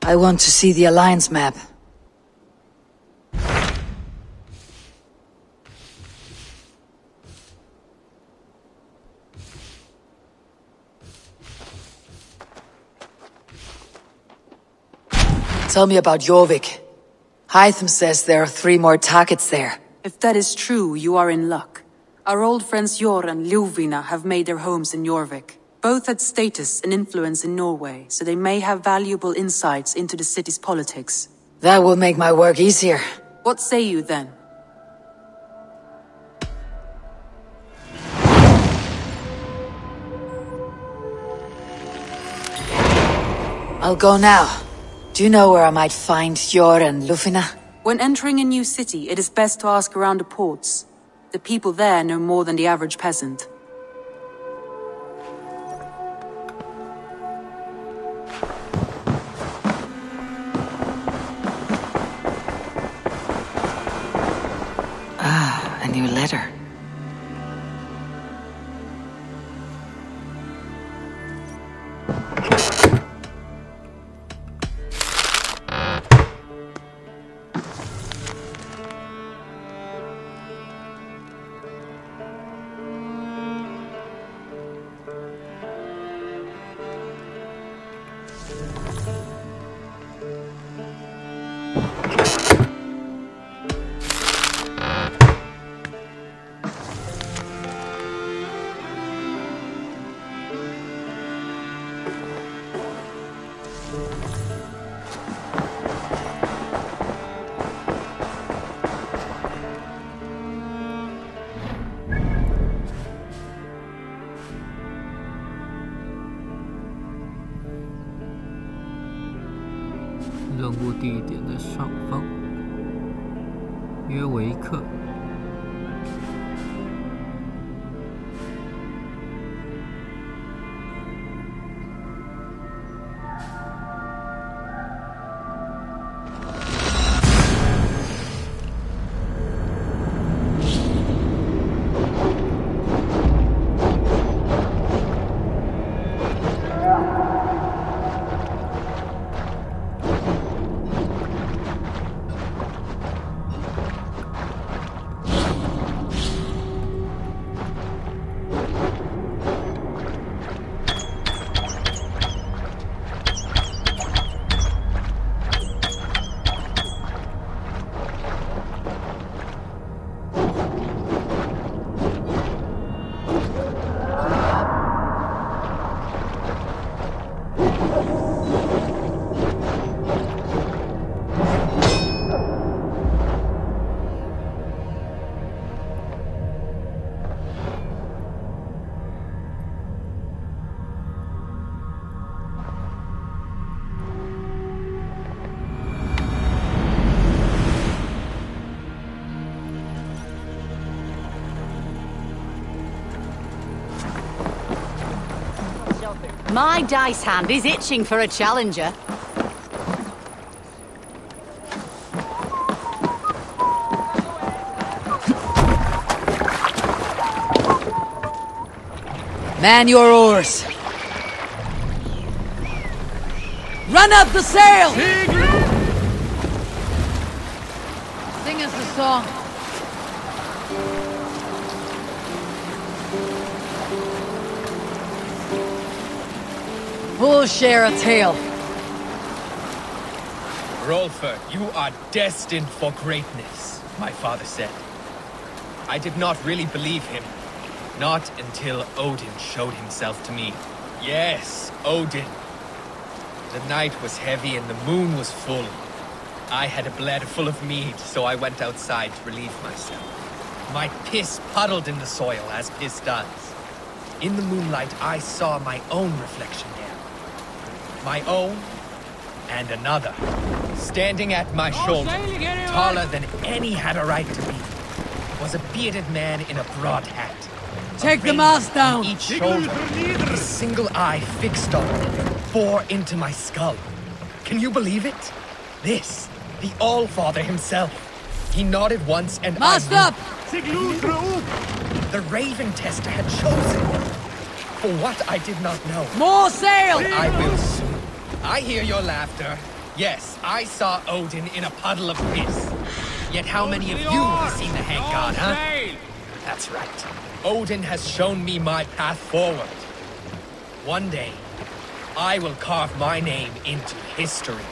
I want to see the Alliance map. Tell me about Jorvik. Hytham says there are 3 more targets there. If that is true, you are in luck. Our old friends Jor and Ljuvina have made their homes in Jorvik. Both had status and influence in Norway, so they may have valuable insights into the city's politics. That will make my work easier. What say you then? I'll go now. Do you know where I might find Jor and Ljuvina? When entering a new city, it is best to ask around the ports. The people there know more than the average peasant. Ah, a new letter.任务地点的上方，约维克。My dice hand is itching for a challenger. Man your oars! Run up the sail! Sing us a song. Who'll share a tale? Rolfer, you are destined for greatness, my father said. I did not really believe him. Not until Odin showed himself to me. Yes, Odin. The night was heavy and the moon was full. I had a bladder full of mead, so I went outside to relieve myself. My piss puddled in the soil, as piss does. In the moonlight, I saw my own reflection there. My own and another, standing at my shoulder, taller than any had a right to be, was a bearded man in a broad hat. Take the mast down! Each shoulder, a single eye fixed on me, bore into my skull. Can you believe it? This, the All-Father himself. He nodded once and mast up! The Raven Tester had chosen. For what I did not know. More sail! I will soon. I hear your laughter. Yes, I saw Odin in a puddle of piss. Yet how many of you have seen the hang god, huh? That's right. Odin has shown me my path forward. One day, I will carve my name into history.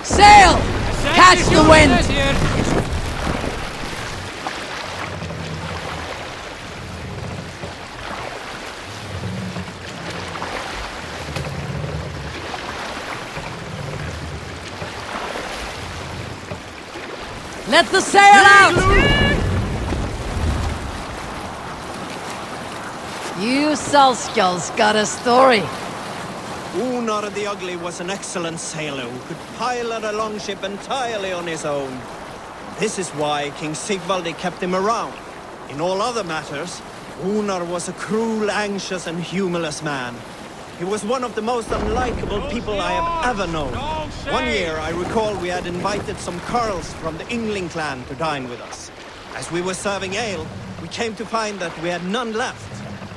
Sail! Catch the wind! Let the sail out! You Salskulls got a story. Unar the Ugly was an excellent sailor who could pilot a longship entirely on his own. This is why King Sigvaldi kept him around. In all other matters, Unar was a cruel, anxious and humorless man. He was one of the most unlikable people I have ever known. One year, I recall we had invited some Carls from the Yngling clan to dine with us. As we were serving ale, we came to find that we had none left.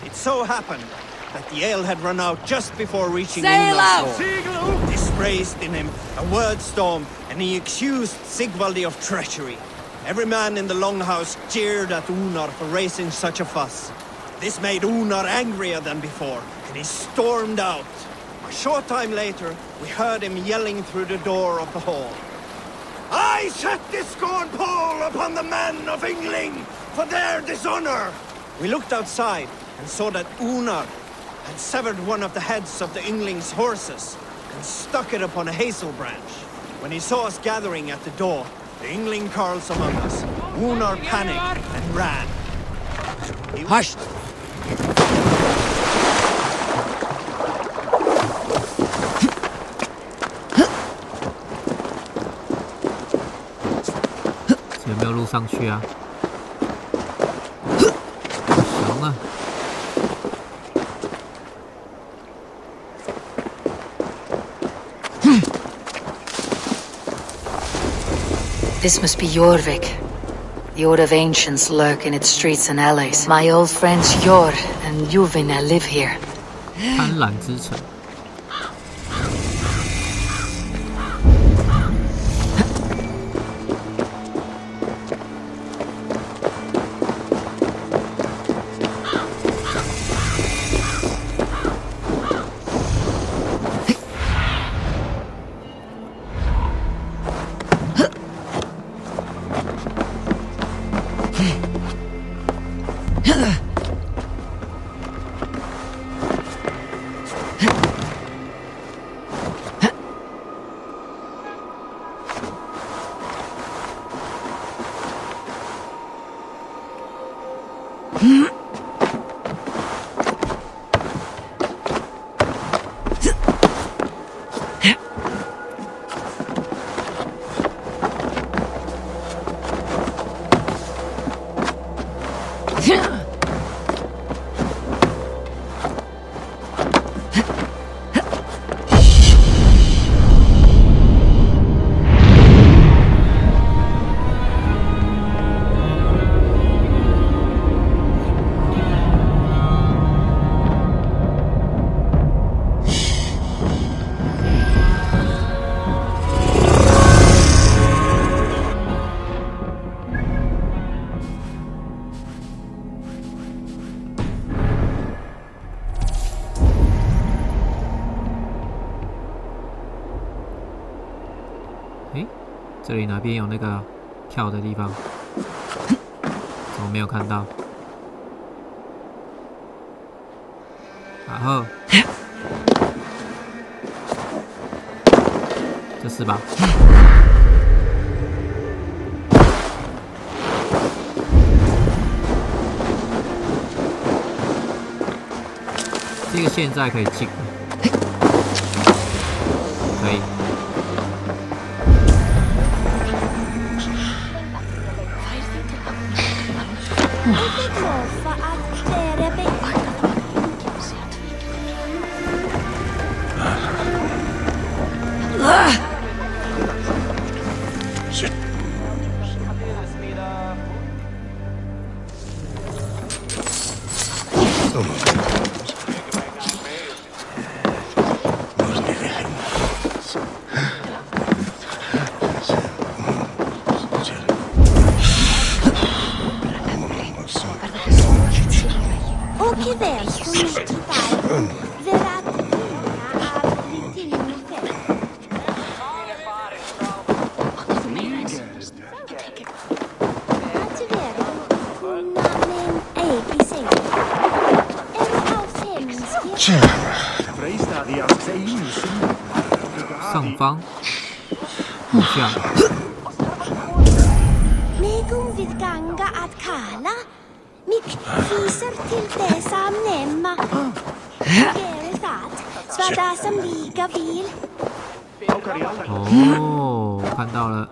It so happened that the ale had run out just before reaching Unar's door. This raised in him a word storm, and he accused Sigvaldi of treachery. Every man in the longhouse jeered at Unar for raising such a fuss. This made Unar angrier than before, and he stormed out. A short time later, we heard him yelling through the door of the hall. I set this scorn pall upon the men of Yngling for their dishonor! We looked outside and saw that Unar had severed one of the heads of the Yngling's horses and stuck it upon a hazel branch. When he saw us gathering at the door, the Yngling Carls among us, Unar panicked and ran. Hush!有没有路上去啊？行啊。This must be Jorvik. The Order of Ancients lurk in its streets and alleys. My old friends Jor and Juvina live here. 贪婪之城。这里哪边有那个跳的地方？怎么没有看到？然后，这是吧？这个现在可以进，可以。上方，好像。哦，看到了。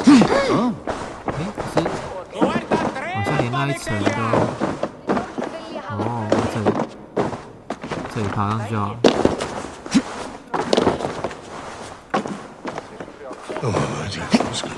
哎，可是好像连那一层都……哦，这里爬上去就好了。哎，怎么上去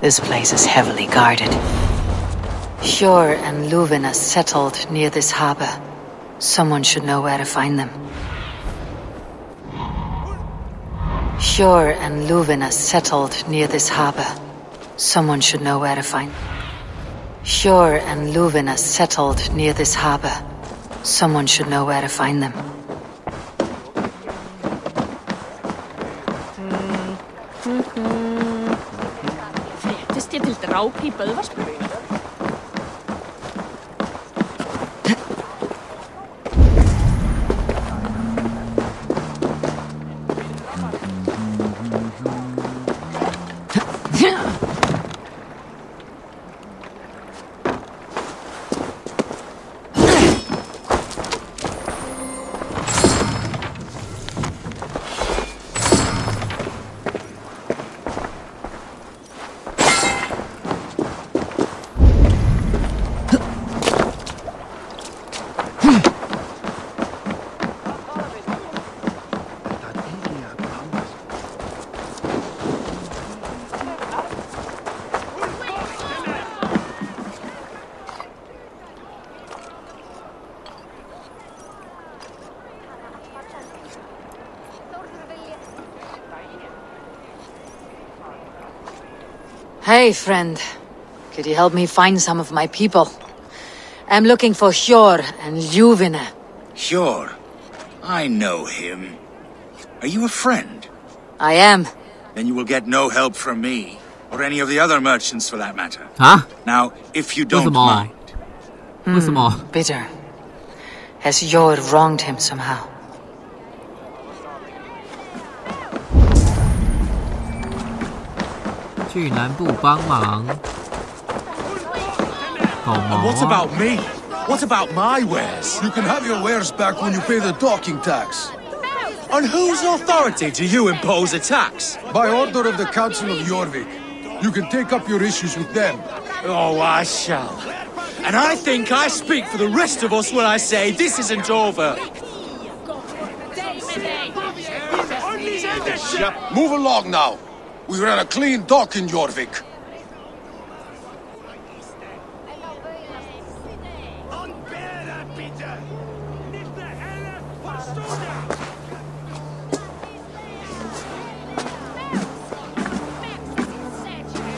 ？This place is heavily guarded. Hjor and Luvina settled near this harbor. Someone should know where to find them. Hjor and Luvina settled near this harbor. Someone should know where to find them. Hjor and Luvina settled near this harbor. Someone should know where to find them. Hey, friend. Could you help me find some of my people? I'm looking for Hjor and Luvina. Hjor? I know him. Are you a friend? I am. Then you will get no help from me, or any of the other merchants for that matter. Huh? Now, if you don't mind... Bitter. Has Hjor wronged him somehow? And what about me? What about my wares? You can have your wares back when you pay the docking tax. On whose authority do you impose a tax? By order of the Council of Jorvik. You can take up your issues with them. Oh, I shall. And I think I speak for the rest of us when I say this isn't over. Move along now. We ran a clean dock in Jorvik.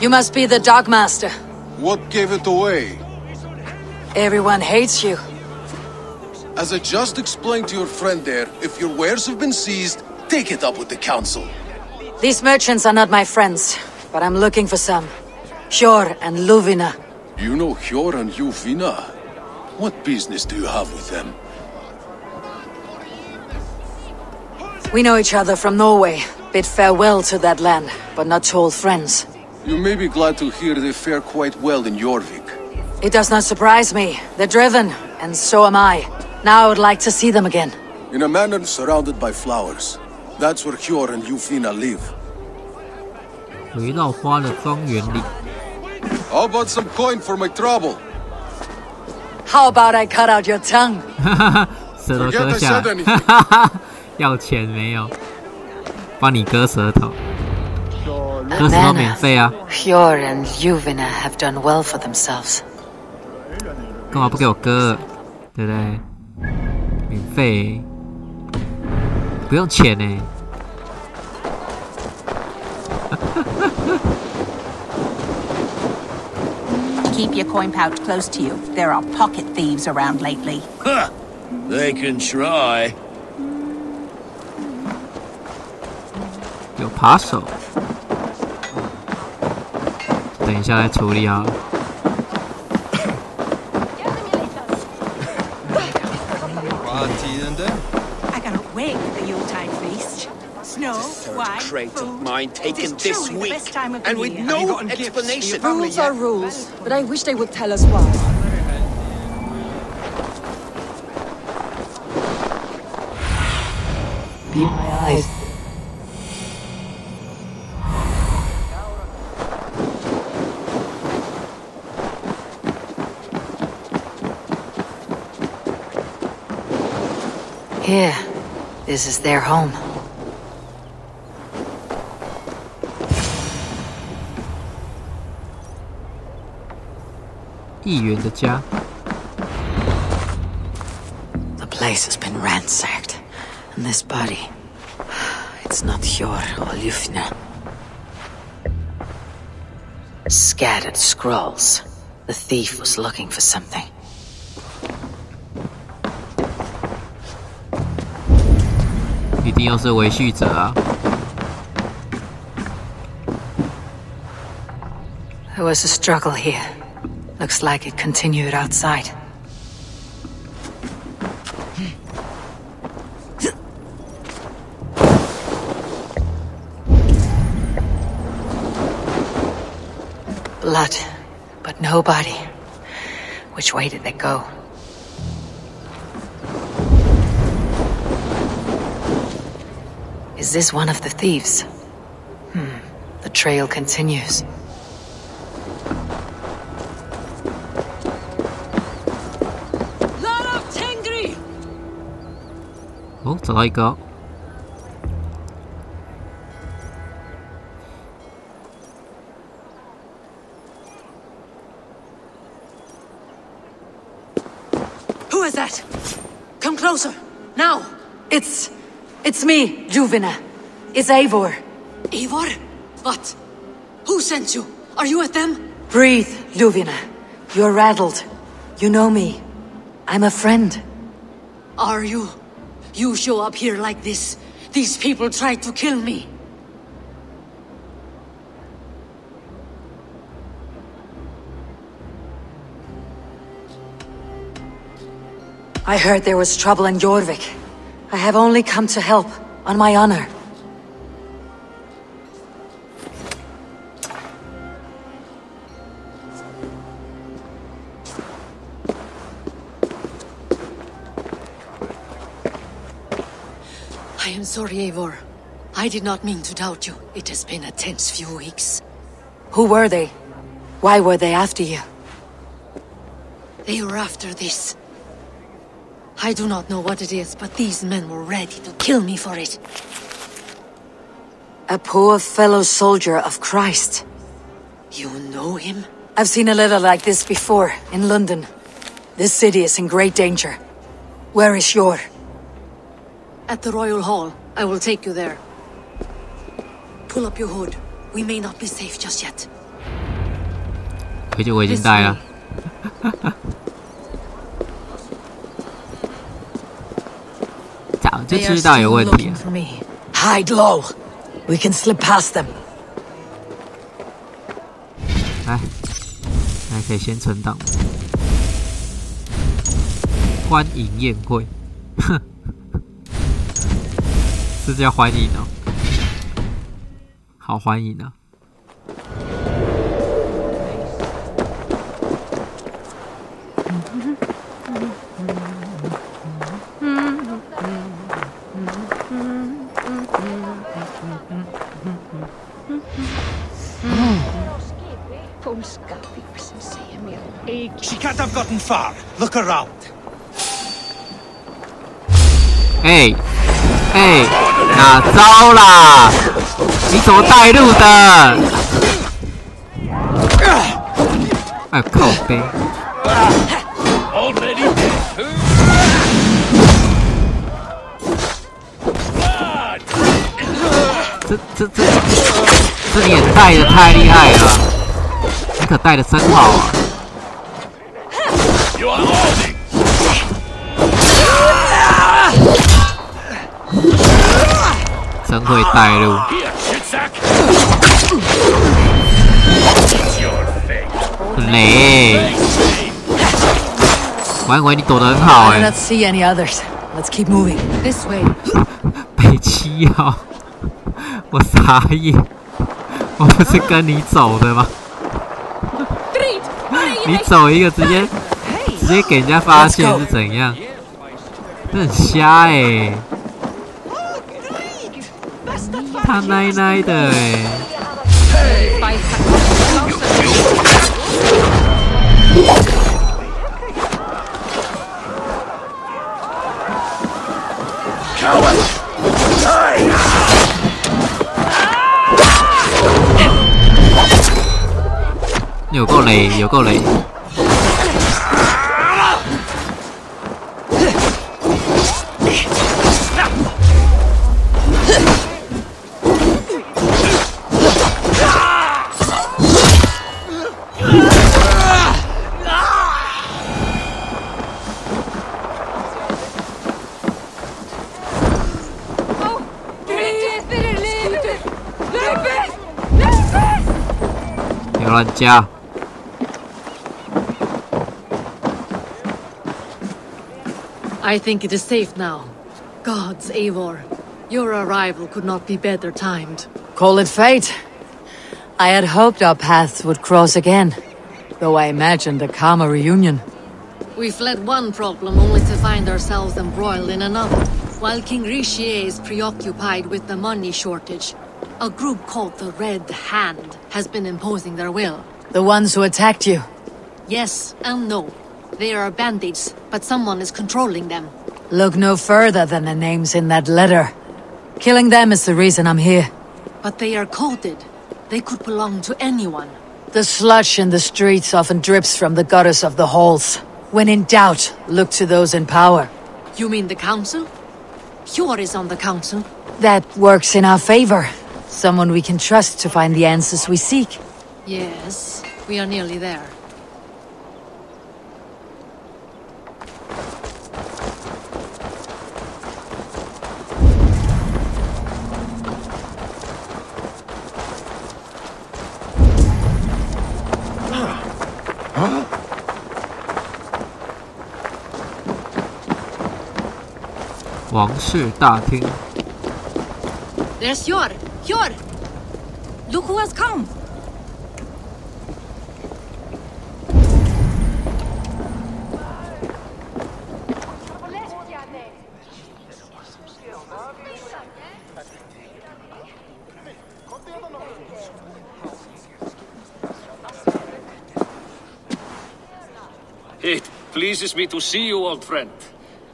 You must be the Dogmaster. What gave it away? Everyone hates you. As I just explained to your friend there, if your wares have been seized, take it up with the Council. These merchants are not my friends, but I'm looking for some. Hjor and Luvina. You know Hjor and Luvina? What business do you have with them? We know each other from Norway. Bid farewell to that land, but not to old friends. You may be glad to hear they fare quite well in Jorvik. It does not surprise me. They're driven, and so am I. Now I would like to see them again. In a manor surrounded by flowers. That's where Hjor and Luvina live. 围绕花的庄园里。 How about some coin for my trouble? How about I cut out your tongue? 舌头割下来。要钱没有？帮你割舌头。割舌头免费啊。Hjor and Luvina have done well for themselves. 干嘛不给我割？对不对？免费，不用钱呢。Keep your coin pouch close to you. There are pocket thieves around lately. Huh. They can try. 有扒手，等一下再处理啊。I cannot wait for the Yuletide feast. Snow, wine, Crate food. of mine taken It's this truly the week, best time of the and with year. no explanation. Rules are rules, but I wish they would tell us why. My eyes. Here, this is their home. 议员的家。 The place has been ransacked, and this body, it's not Hjor or Lufna. Scattered scrolls. The thief was looking for something. 一定又是维续者啊！ There was a struggle here. Looks like it continued outside. Blood, but no body. Which way did they go? Is this one of the thieves? The trail continues. Lara Tengri! 哦，找到一个、哦。 Who is that? Come closer, now! It's me, Luvina. It's Eivor. Eivor? What? Who sent you? Are you with them? Breathe, Luvina. You're rattled. You know me. I'm a friend. Are you? You show up here like this. These people tried to kill me. I heard there was trouble in Jorvik. I have only come to help, on my honor. I am sorry, Eivor. I did not mean to doubt you. It has been a tense few weeks. Who were they? Why were they after you? They were after this. I do not know what it is, but these men were ready to kill me for it. A poor fellow soldier of Christ. You know him? I've seen a letter like this before, in London. This city is in great danger. Where is Hjor? At the Royal Hall. I will take you there. Pull up your hood. We may not be safe just yet. 回去我已经带了。早就知道有问题了。 Hide low. We can slip past them. 来，还可以先存档。欢迎宴会，是叫欢迎哦，好欢迎啊！She can't have gotten far. Look around. 哪招啦？你怎么带路的？靠背。这你也带的太厉害了，你可带的真好啊！真会带路。雷，我还以为你躲得很好I don't see any others. Let's keep moving. This way. 被七号，我傻眼，我不是跟你走的吗？你走一个直接给人家发现是怎样？这很瞎他奶奶的有够雷，有够雷。别乱加。I think it is safe now. Gods, Eivor, your arrival could not be better timed. Call it fate. I had hoped our paths would cross again, though I imagined a calmer reunion. We fled one problem only to find ourselves embroiled in another. While King Richier is preoccupied with the money shortage, a group called the Red Hand has been imposing their will. The ones who attacked you? Yes and no. They are bandits, but someone is controlling them. Look no further than the names in that letter. Killing them is the reason I'm here. But they are coded. They could belong to anyone. The sludge in the streets often drips from the gutters of the halls. When in doubt, look to those in power. You mean the council? Hjor is on the council. That works in our favor. Someone we can trust to find the answers we seek. Yes, we are nearly there. Huh? 王室大厅。There's Hjor! Hjor! Look who has come! It pleases me to see you, old friend.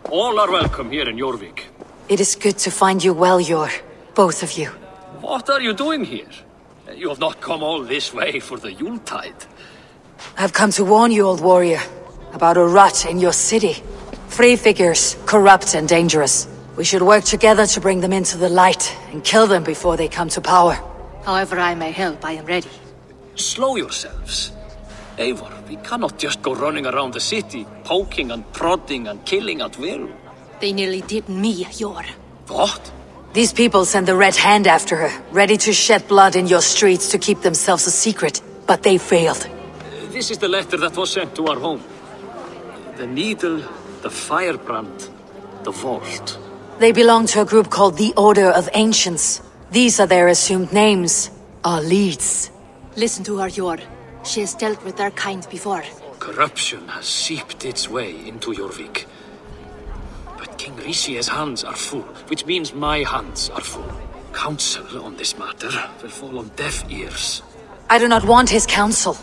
All are welcome here in Jorvik. It is good to find you well, Yor. Both of you. What are you doing here? You have not come all this way for the Yuletide. I've come to warn you, old warrior, about a rot in your city. Free figures, corrupt and dangerous. We should work together to bring them into the light and kill them before they come to power. However I may help, I am ready. Slow yourselves. Eivor, we cannot just go running around the city, poking and prodding and killing at will. They nearly did me, Hjor. What? These people sent the Red Hand after her, ready to shed blood in your streets to keep themselves a secret. But they failed. This is the letter that was sent to our home. The needle, the firebrand, the vault. They belong to a group called the Order of Ancients. These are their assumed names. Our leads. Listen to her, Yor. She has dealt with their kind before. Corruption has seeped its way into Jorvik. But King Rishie's hands are full, which means my hands are full. Counsel on this matter will fall on deaf ears. I do not want his counsel.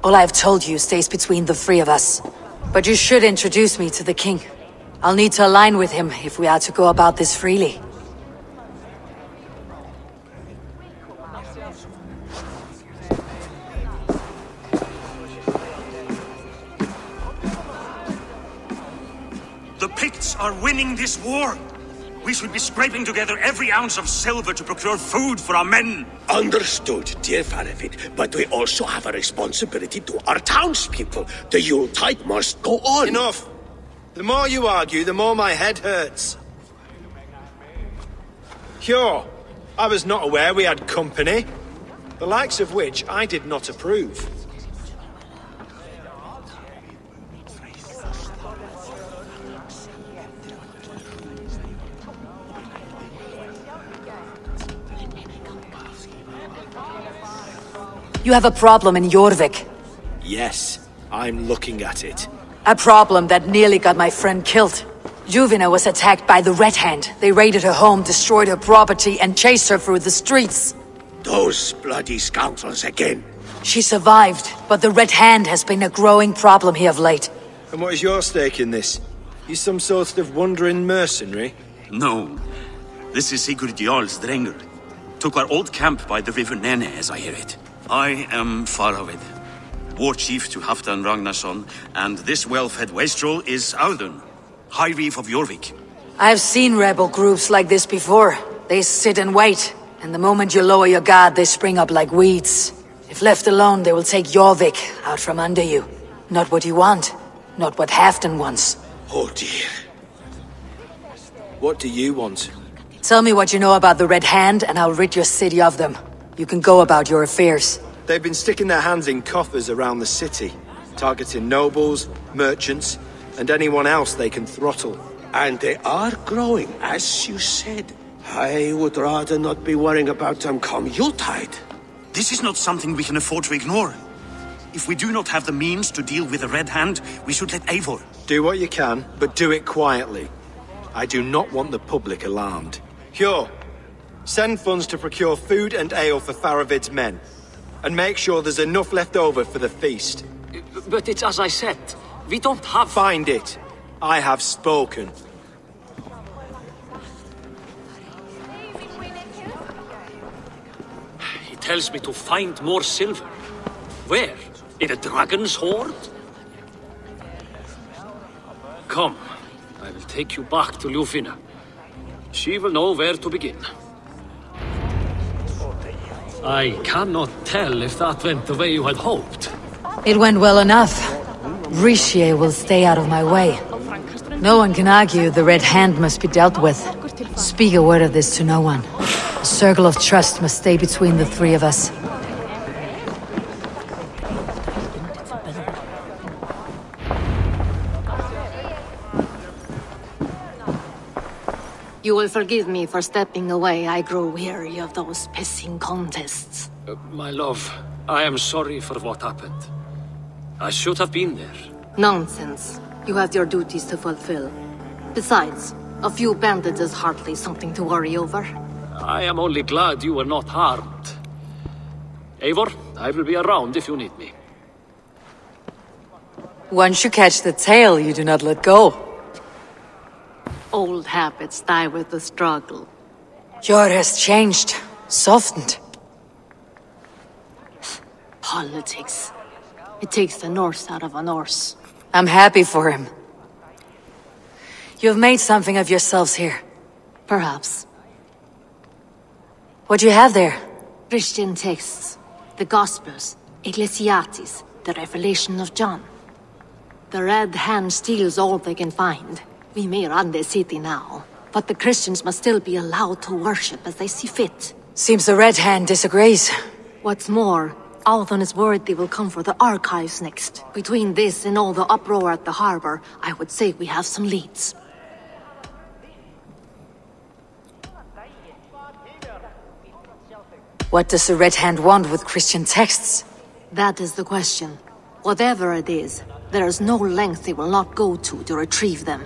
All I have told you stays between the three of us. But you should introduce me to the king. I'll need to align with him if we are to go about this freely. The Picts are winning this war. We should be scraping together every ounce of silver to procure food for our men. Understood, dear Faravid, but we also have a responsibility to our townspeople. The Yuletide must go on. Enough! The more you argue, the more my head hurts. Sure, I was not aware we had company, the likes of which I did not approve. You have a problem in Jorvik. Yes, I'm looking at it. A problem that nearly got my friend killed. Juvina was attacked by the Red Hand. They raided her home, destroyed her property, and chased her through the streets. Those bloody scoundrels again. She survived, but the Red Hand has been a growing problem here of late. And what is your stake in this? You some sort of wandering mercenary? No. This is Sigurd Jarl's Drenger. Took our old camp by the river Nene, as I hear it. I am Faravid, war chief to Halfdan Ragnarsson, and this well-fed wastrel is Audun, High Reef of Jorvik. I've seen rebel groups like this before. They sit and wait, and the moment you lower your guard, they spring up like weeds. If left alone, they will take Jorvik out from under you. Not what you want, not what Halfdan wants. Oh dear. What do you want? Tell me what you know about the Red Hand, and I'll rid your city of them. You can go about your affairs. They've been sticking their hands in coffers around the city, targeting nobles, merchants, and anyone else they can throttle. And they are growing, as you said. I would rather not be worrying about them come Yuletide. This is not something we can afford to ignore. If we do not have the means to deal with the Red Hand, we should let Eivor. Do what you can, but do it quietly. I do not want the public alarmed. Sure. Send funds to procure food and ale for Faravid's men. And make sure there's enough left over for the feast. But it's as I said. We don't have... Find it. I have spoken. He tells me to find more silver. Where? In a dragon's hoard? Come. I will take you back to Ljufina. She will know where to begin. I cannot tell if that went the way you had hoped. It went well enough. Rishie will stay out of my way. No one can argue the Red Hand must be dealt with. Speak a word of this to no one. A circle of trust must stay between the three of us. You will forgive me for stepping away. I grow weary of those pissing contests. My love, I am sorry for what happened. I should have been there. Nonsense. You have your duties to fulfill. Besides, a few bandits is hardly something to worry over. I am only glad you were not harmed. Eivor, I will be around if you need me. Once you catch the tail, you do not let go. Old habits die with the struggle. Jor has changed, softened. Politics. It takes the Norse out of a Norse. I'm happy for him. You have made something of yourselves here. Perhaps. What do you have there? Christian texts. The Gospels. Ecclesiastes. The Revelation of John. The Red Hand steals all they can find. We may run the city now, but the Christians must still be allowed to worship as they see fit. Seems the Red Hand disagrees. What's more, Althon is worried they will come for the archives next. Between this and all the uproar at the harbor, I would say we have some leads. What does the Red Hand want with Christian texts? That is the question. Whatever it is, there is no length they will not go to retrieve them.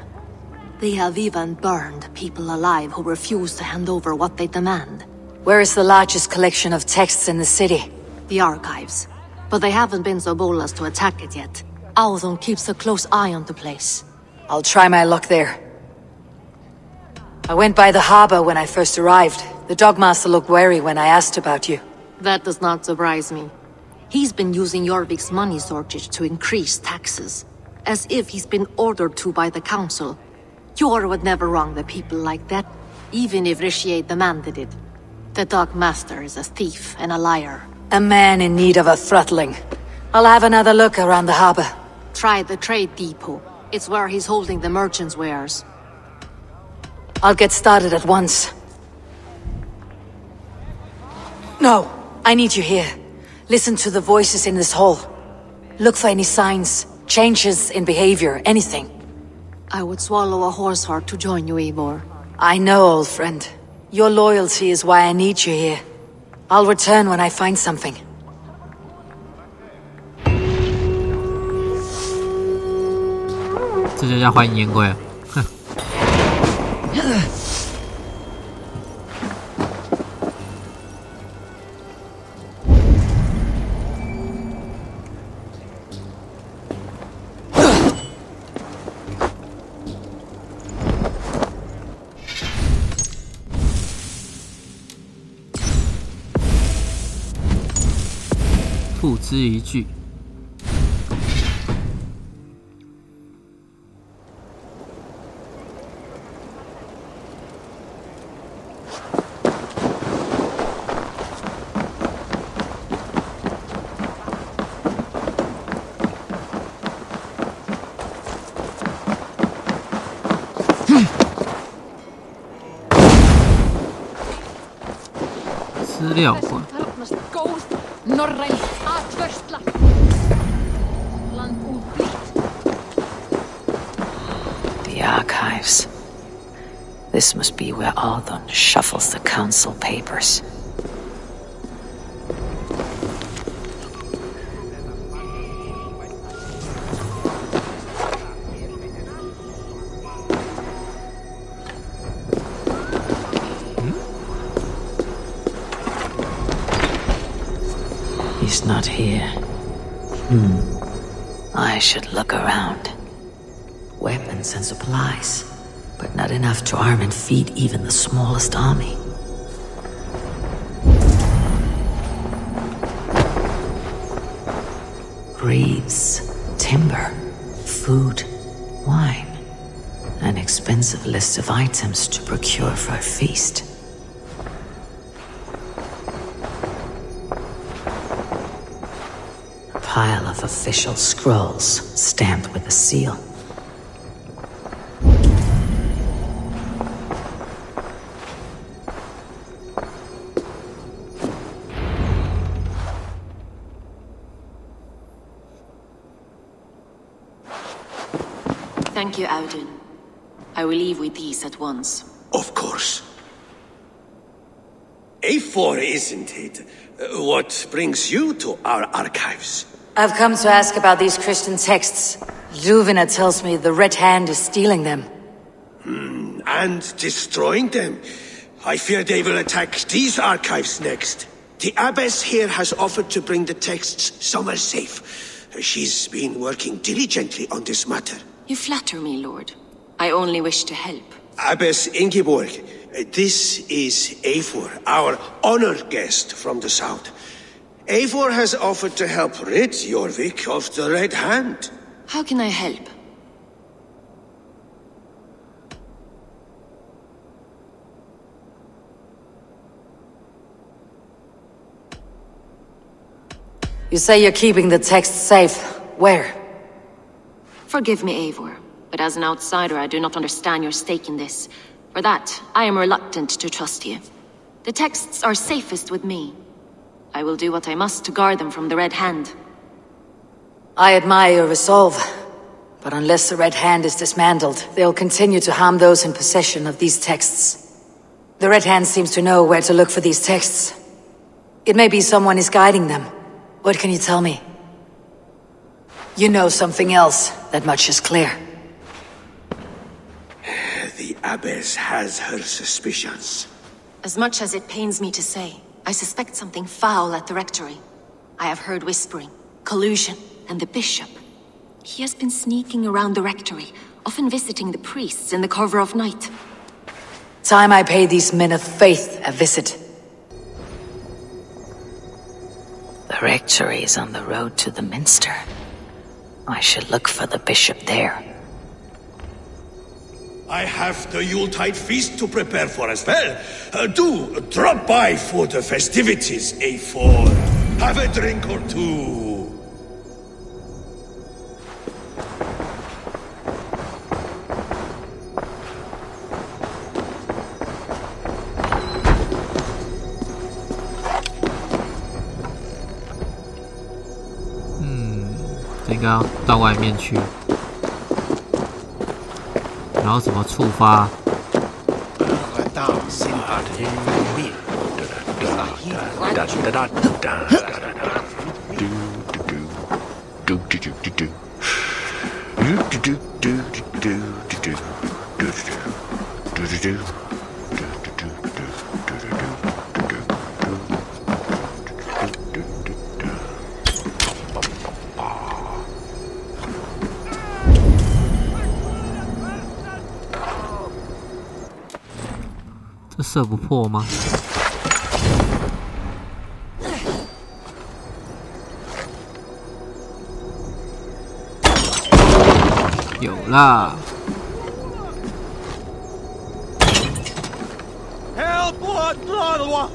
They have even burned people alive who refuse to hand over what they demand. Where is the largest collection of texts in the city? The archives. But they haven't been so bold as to attack it yet. Althon keeps a close eye on the place. I'll try my luck there. I went by the harbor when I first arrived. The Dogmaster looked wary when I asked about you. That does not surprise me. He's been using Jorvik's money shortage to increase taxes. As if he's been ordered to by the council. Jor would never wrong the people like that, even if Richier demanded it. The Dogmaster is a thief and a liar. A man in need of a throttling. I'll have another look around the harbor. Try the trade depot. It's where he's holding the merchants' wares. I'll get started at once. No, I need you here. Listen to the voices in this hall. Look for any signs, changes in behavior, anything. I would swallow a horse heart to join you, Eivor. I know, old friend. Your loyalty is why I need you here. I'll return when I find something. 这就叫欢迎宴会啊！哼。付之一炬。资料馆。 The archives. This must be where Althon shuffles the council papers. He's not here. I should look around. Weapons and supplies, but not enough to arm and feed even the smallest army. Reeds, timber, food, wine. An expensive list of items to procure for a feast. Pile of official scrolls, stamped with a seal. Thank you, Audun. I will leave with these at once. Of course. A4, isn't it? What brings you to our archives? I've come to ask about these Christian texts. Luvina tells me the Red Hand is stealing them. And destroying them. I fear they will attack these archives next. The Abbess here has offered to bring the texts somewhere safe. She's been working diligently on this matter. You flatter me, Lord. I only wish to help. Abbess Ingeborg, this is Eivor, our honored guest from the south. Eivor has offered to help rid Jorvik of the Red Hand. How can I help? You say you're keeping the texts safe. Where? Forgive me, Eivor, but as an outsider I do not understand your stake in this. For that, I am reluctant to trust you. The texts are safest with me. I will do what I must to guard them from the Red Hand. I admire your resolve, but unless the Red Hand is dismantled, they'll continue to harm those in possession of these texts. The Red Hand seems to know where to look for these texts. It may be someone is guiding them. What can you tell me? You know something else, that much is clear. The Abbess has her suspicions. As much as it pains me to say, I suspect something foul at the rectory. I have heard whispering, collusion, and the bishop. He has been sneaking around the rectory, often visiting the priests in the cover of night. Time I pay these men of faith a visit. The rectory is on the road to the minster. I should look for the bishop there. I have the Yuletide feast to prepare for as well. Do drop by for the festivities, A4. Have a drink or two.这应该要到外面去，然后怎么触发？这射不破吗？有啦！ Help! What?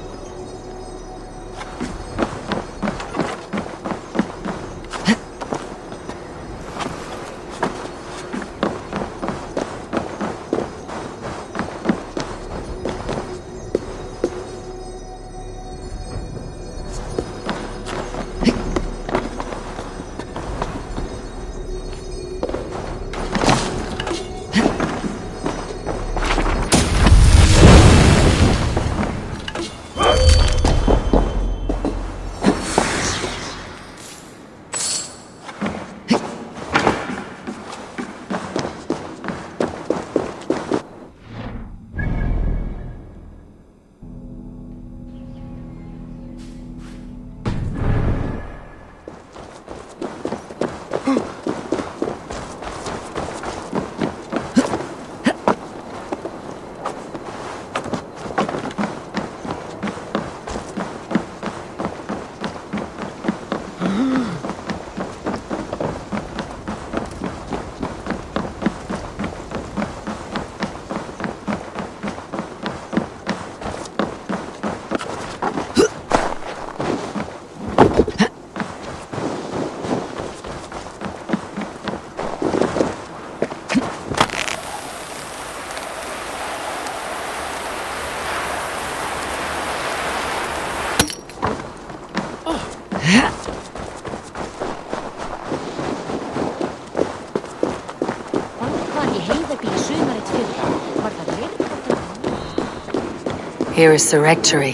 Here is the rectory.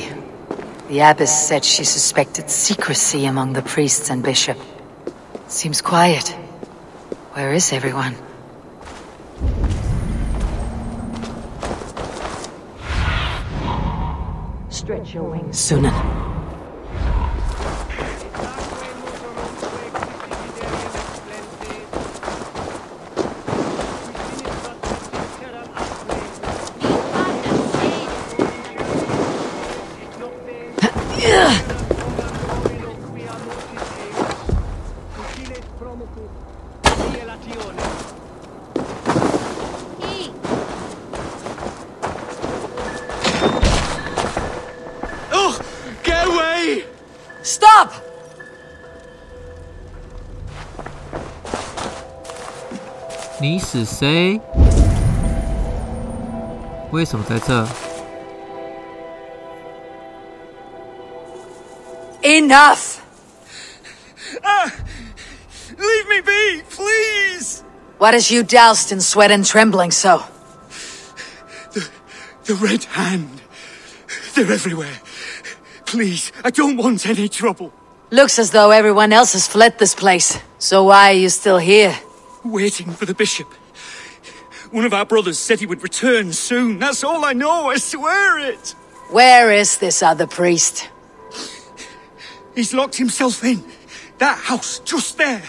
The abbess said she suspected secrecy among the priests and bishop. Seems quiet. Where is everyone? Stretch your wings. Sunan. Stop! 你是谁？为什么在这？ Enough! Leave me be, please! What has you doused in sweat and trembling so? The Red Hand. They're everywhere. Please, I don't want any trouble. Looks as though everyone else has fled this place. So why are you still here? Waiting for the bishop. One of our brothers said he would return soon. That's all I know, I swear it. Where is this other priest? He's locked himself in. That house, just there.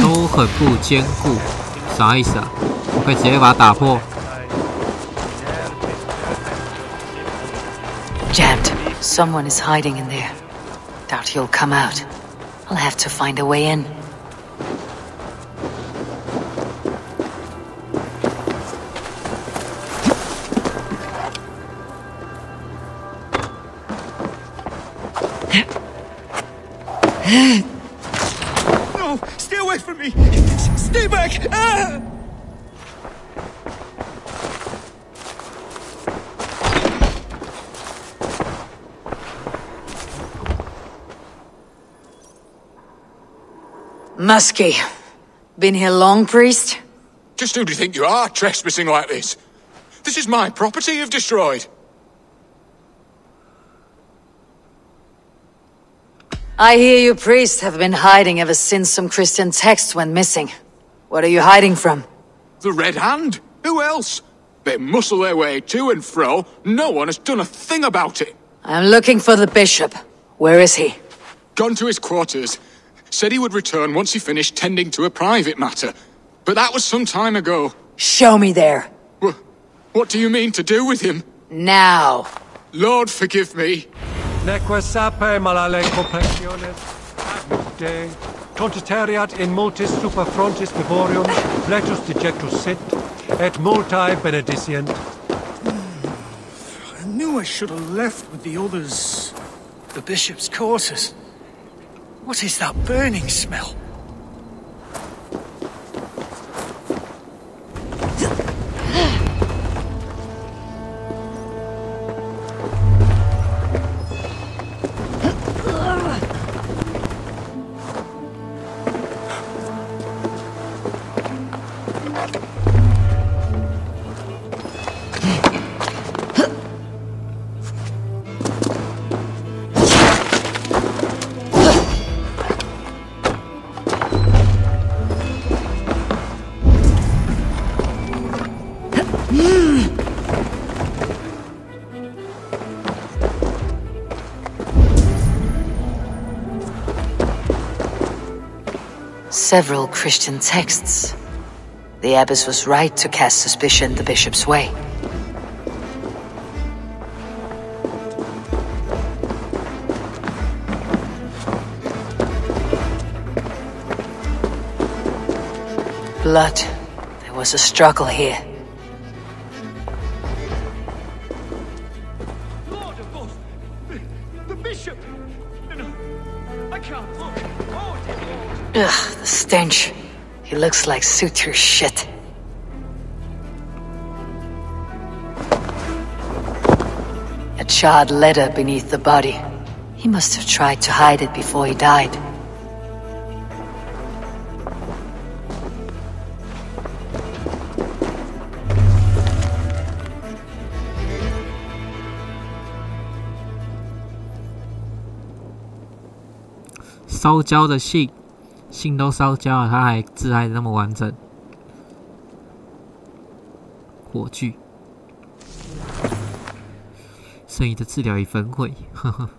都很不坚固，啥意思啊？我可以直接把它打破。Jammed. Someone is hiding in there. Doubt he'll come out. I'll have to find a way in. No! Stay away from me! Stay back! Ah! Muskie. Been here long, priest? Just who do you think you are, trespassing like this? This is my property you've destroyed. I hear you priests have been hiding ever since some Christian texts went missing. What are you hiding from? The Red Hand? Who else? They muscle their way to and fro. No one has done a thing about it. I'm looking for the bishop. Where is he? Gone to his quarters. Said he would return once he finished tending to a private matter. But that was some time ago. Show me there. What do you mean to do with him? Now. Lord, forgive me. Neque sape malale completiones agnus Dei, contesteriat in multis super frontis vivorium, fletus dejectus sit, et multae benedicient. I knew I should have left with the others. The bishop's quarters. What is that burning smell? Several Christian texts. The abbess was right to cast suspicion the bishop's way. Blood. There was a struggle here. Lord of God! The bishop! No, I can't look. Oh, dear Lord. Ugh, the stench. He looks like suture shit. A charred letter beneath the body. He must have tried to hide it before he died. 烧焦的信，信都烧焦了，它还字还那么完整。火炬，剩余的治疗已焚毁，呵呵。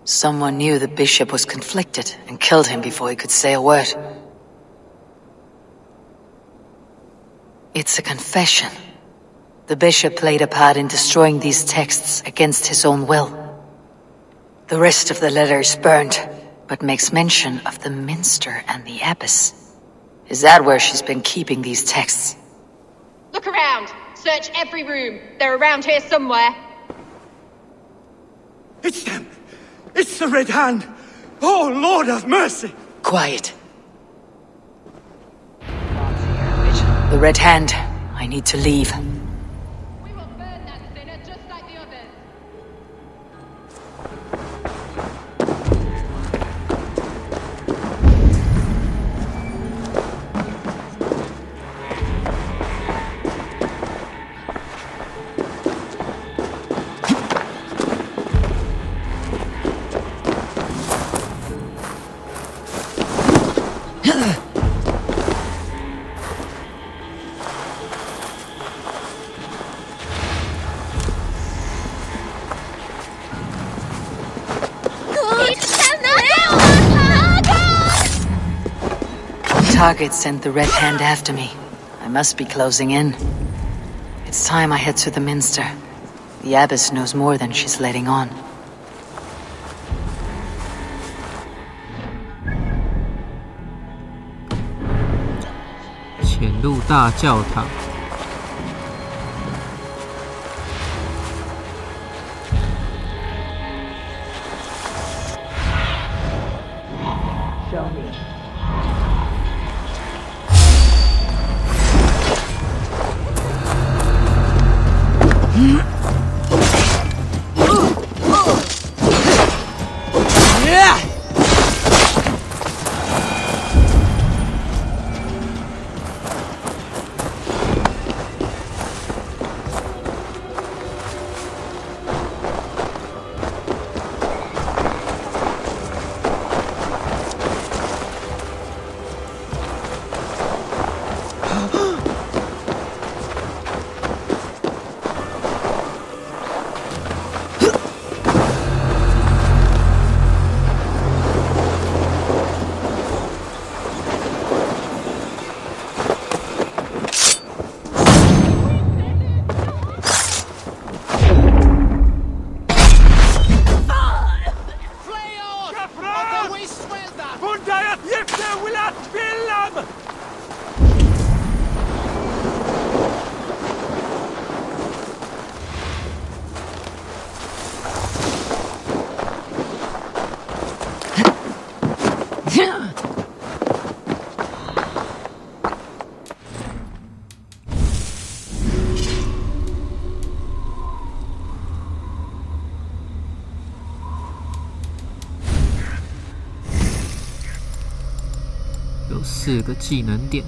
Someone knew the bishop was conflicted and killed him before he could say a word. It's a confession. The bishop played a part in destroying these texts against his own will. The rest of the letter is burned, but makes mention of the minster and the abbess. Is that where she's been keeping these texts? Look around. Search every room. They're around here somewhere. It's them! It's the Red Hand! Oh, Lord have mercy! Quiet. The Red Hand. I need to leave. We will burn that sinner just like the others. Target sent the Red Hand after me. I must be closing in. It's time I head to the Minster. The Abbess knows more than she's letting on. 潜入大教堂。Show me.有4个技能点：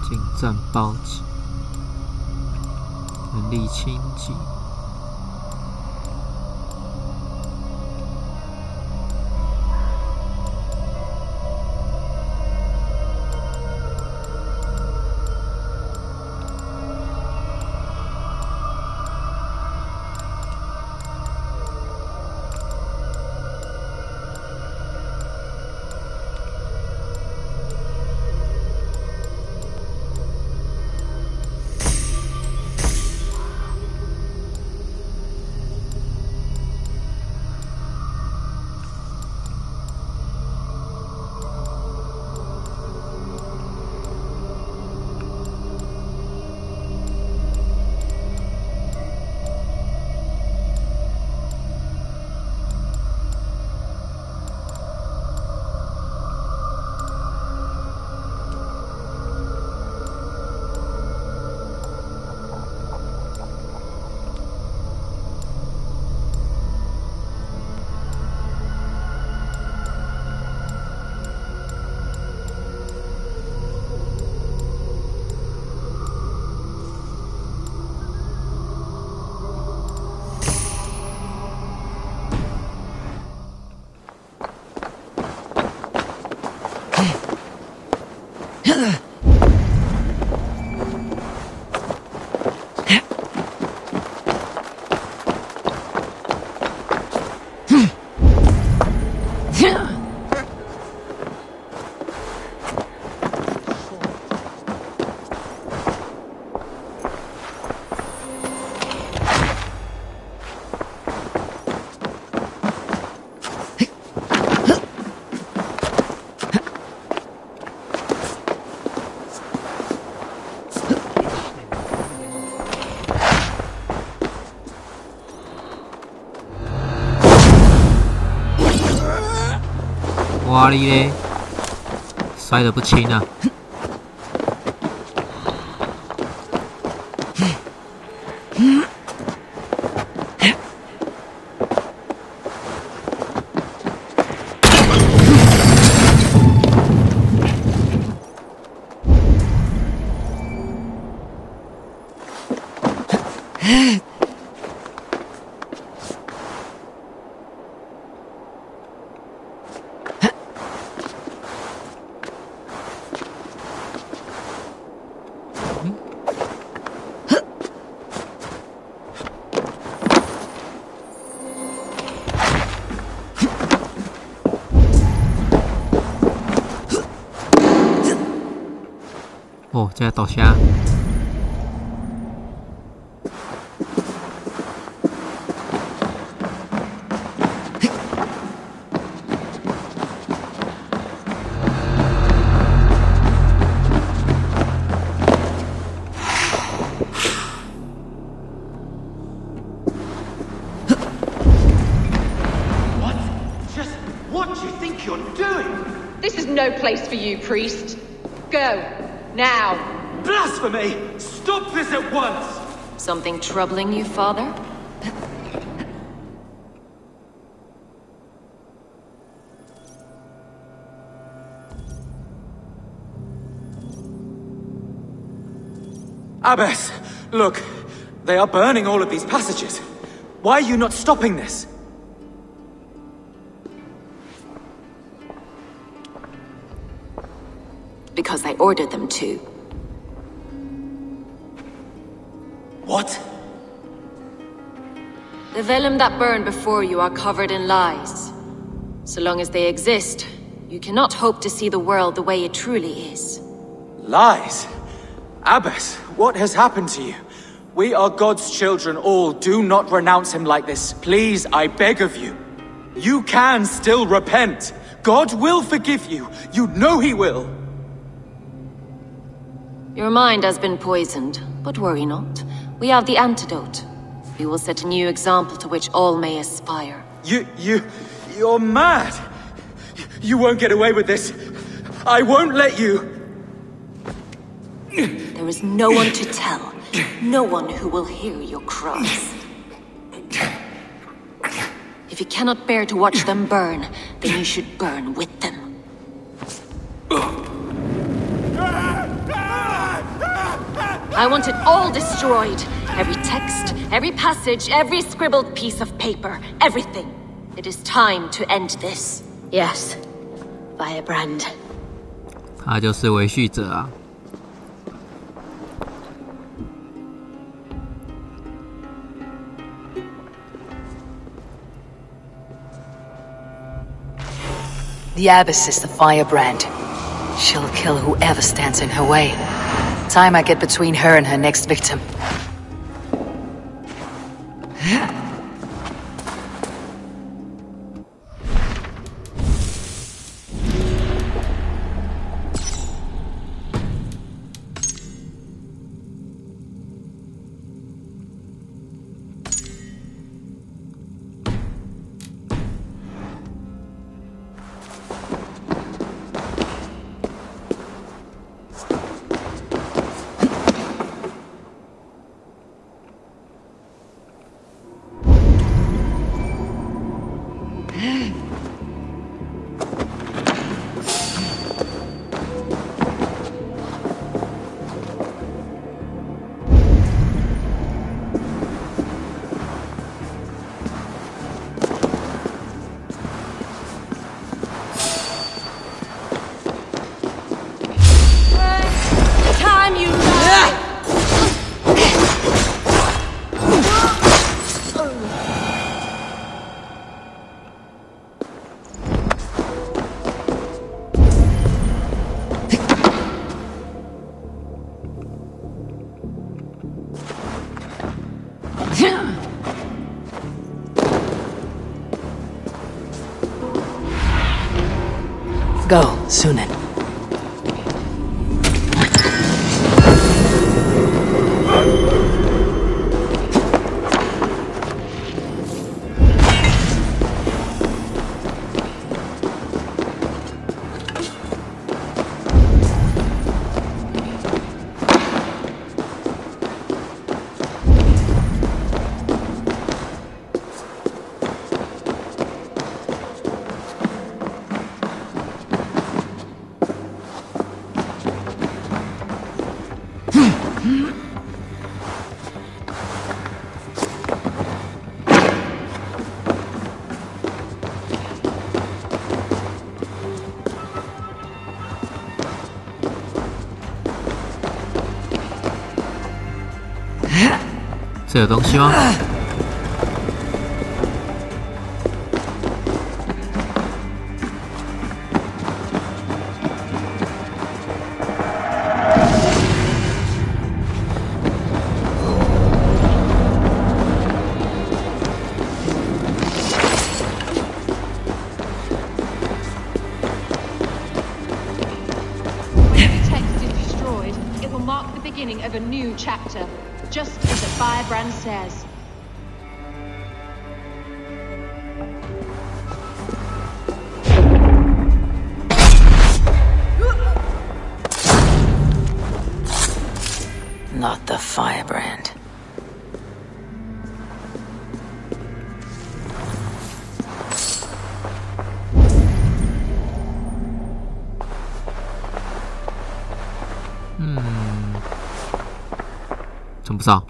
近战暴击、能力轻击。哇哩嘞，摔得不轻啊！哦，这个倒虾。No place for you, priest. Go, now. Blasphemy! Stop this at once! Something troubling you, father? Abbess, look. They are burning all of these passages. Why are you not stopping this? Because I ordered them to. What? The vellum that burn before you are covered in lies. So long as they exist, you cannot hope to see the world the way it truly is. Lies? Abbess, what has happened to you? We are God's children all. Do not renounce him like this. Please, I beg of you. You can still repent. God will forgive you. You know he will. Your mind has been poisoned, but worry not. We have the antidote. We will set a new example to which all may aspire. You're mad! You won't get away with this. I won't let you! There is no one to tell. No one who will hear your cries. If you cannot bear to watch them burn, then you should burn with them. I want it all destroyed. Every text, every passage, every scribbled piece of paper, everything. It is time to end this. Yes, Firebrand. 他就是维续者啊。The Abbess is the Firebrand. She'll kill whoever stands in her way. Time I get between her and her next victim. Go, Sunan. 这有东西吗？Of a new chapter, just as the firebrand says. Not the firebrand. Hmm. 怎么不知道？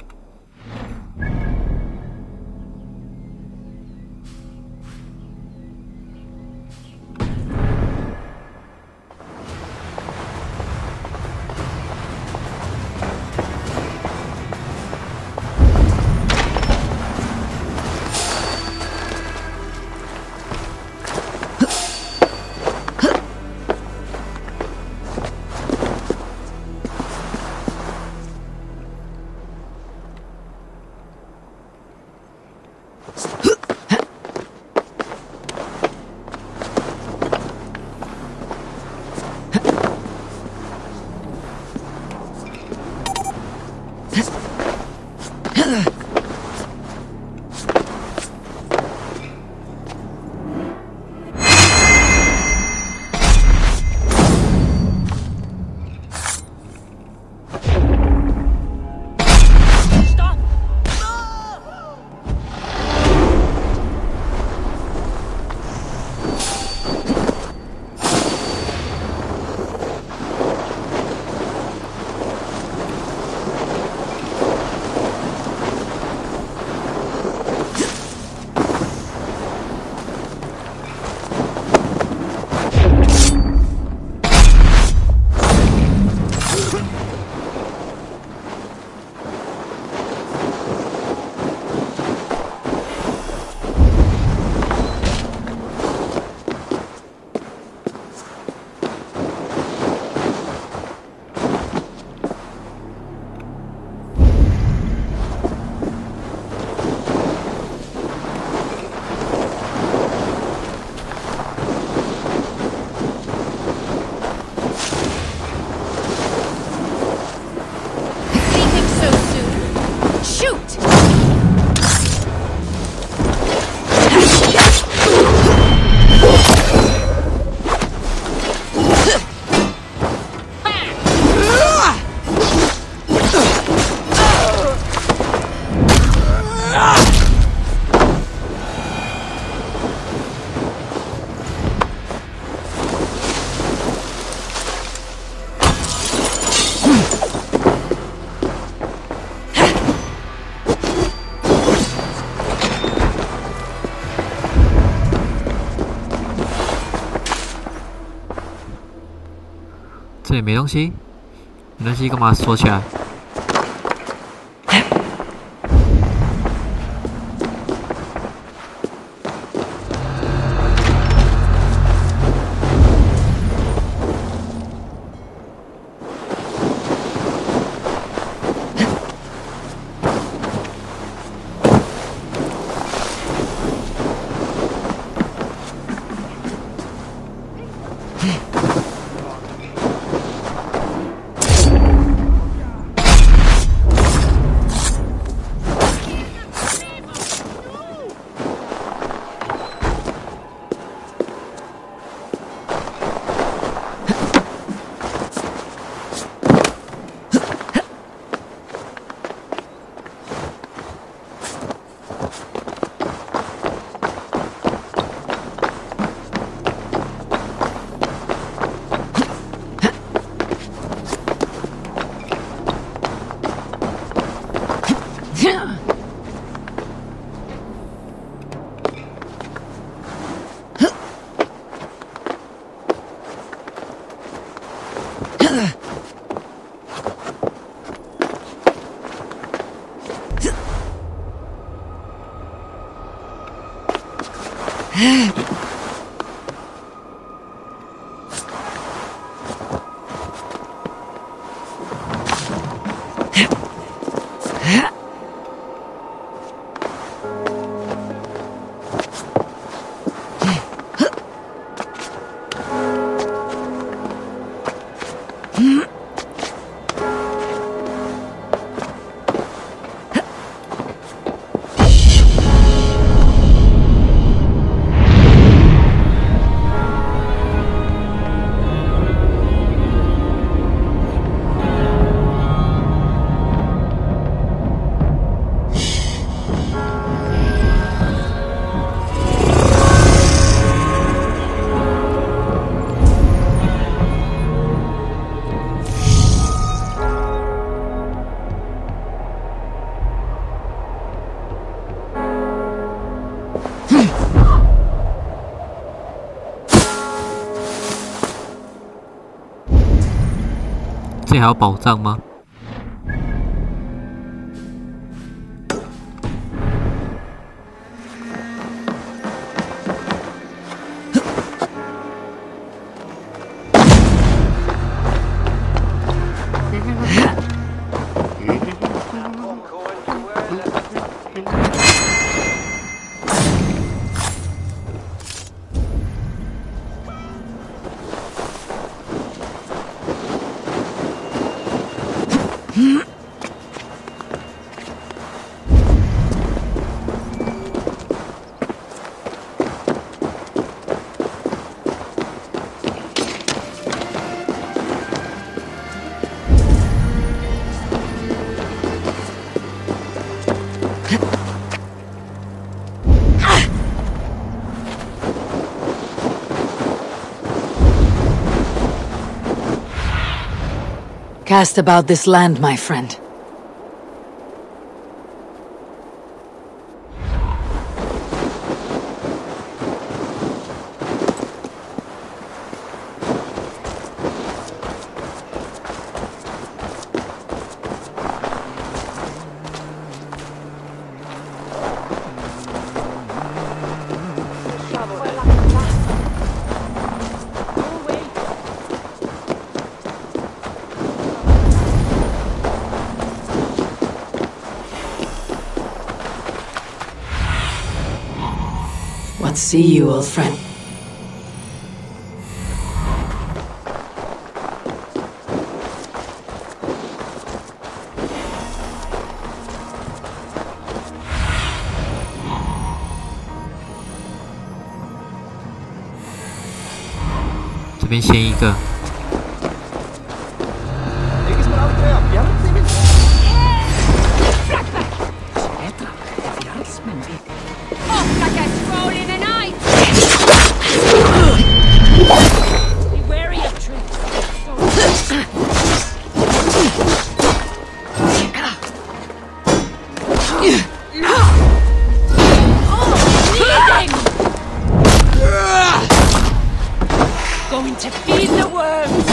这里没东西，没东西干嘛锁起来？这还有宝藏吗？Cast about this land, my friend. What see you, old friend?这边先一个。Going to feed the worms!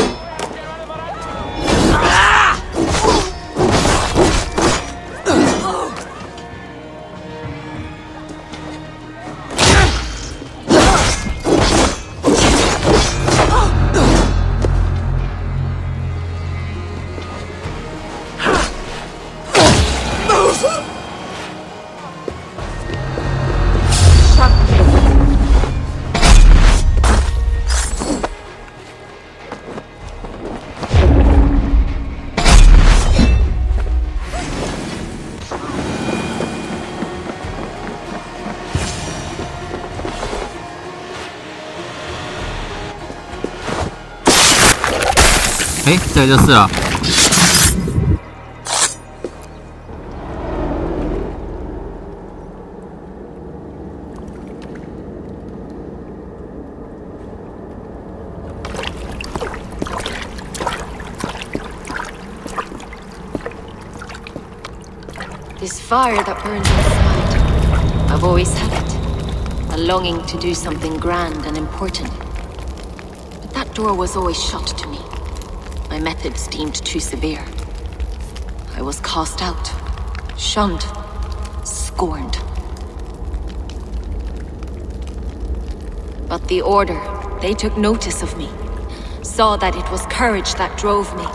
哎，这个就是了。This fire that burns inside, I've always had it. A longing to do something grand and important. But that door was always shut to me. My methods deemed too severe. I was cast out, shunned, scorned. But the Order, they took notice of me. Saw that it was courage that drove me.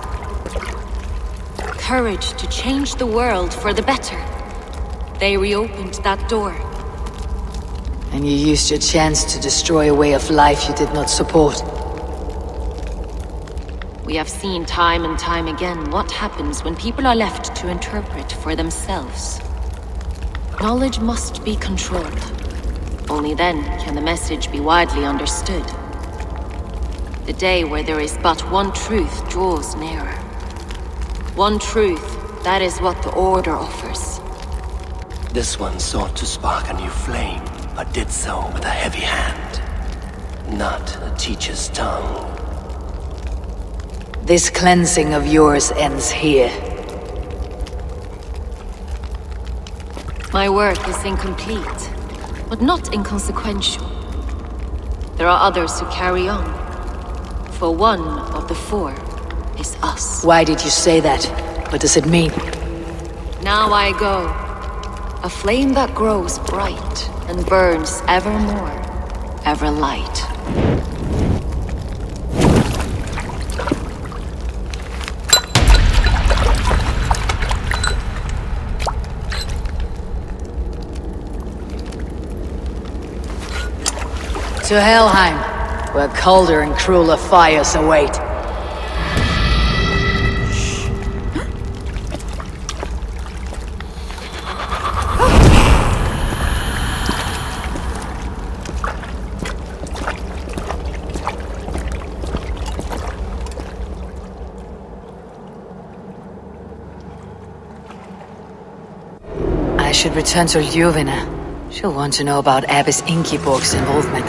Courage to change the world for the better. They reopened that door. And you used your chance to destroy a way of life you did not support. We have seen time and time again what happens when people are left to interpret for themselves. Knowledge must be controlled. Only then can the message be widely understood. The day where there is but one truth draws nearer. One truth, that is what the Order offers. This one sought to spark a new flame, but did so with a heavy hand, not a teacher's tongue. This cleansing of yours ends here. My work is incomplete, but not inconsequential. There are others who carry on. For one of the four is us. Why did you say that? What does it mean? Now I go. A flame that grows bright and burns ever more, ever light. To Helheim, where colder and crueler fires await. I should return to Ljuvina. She'll want to know about Abbess Ingeborg's involvement.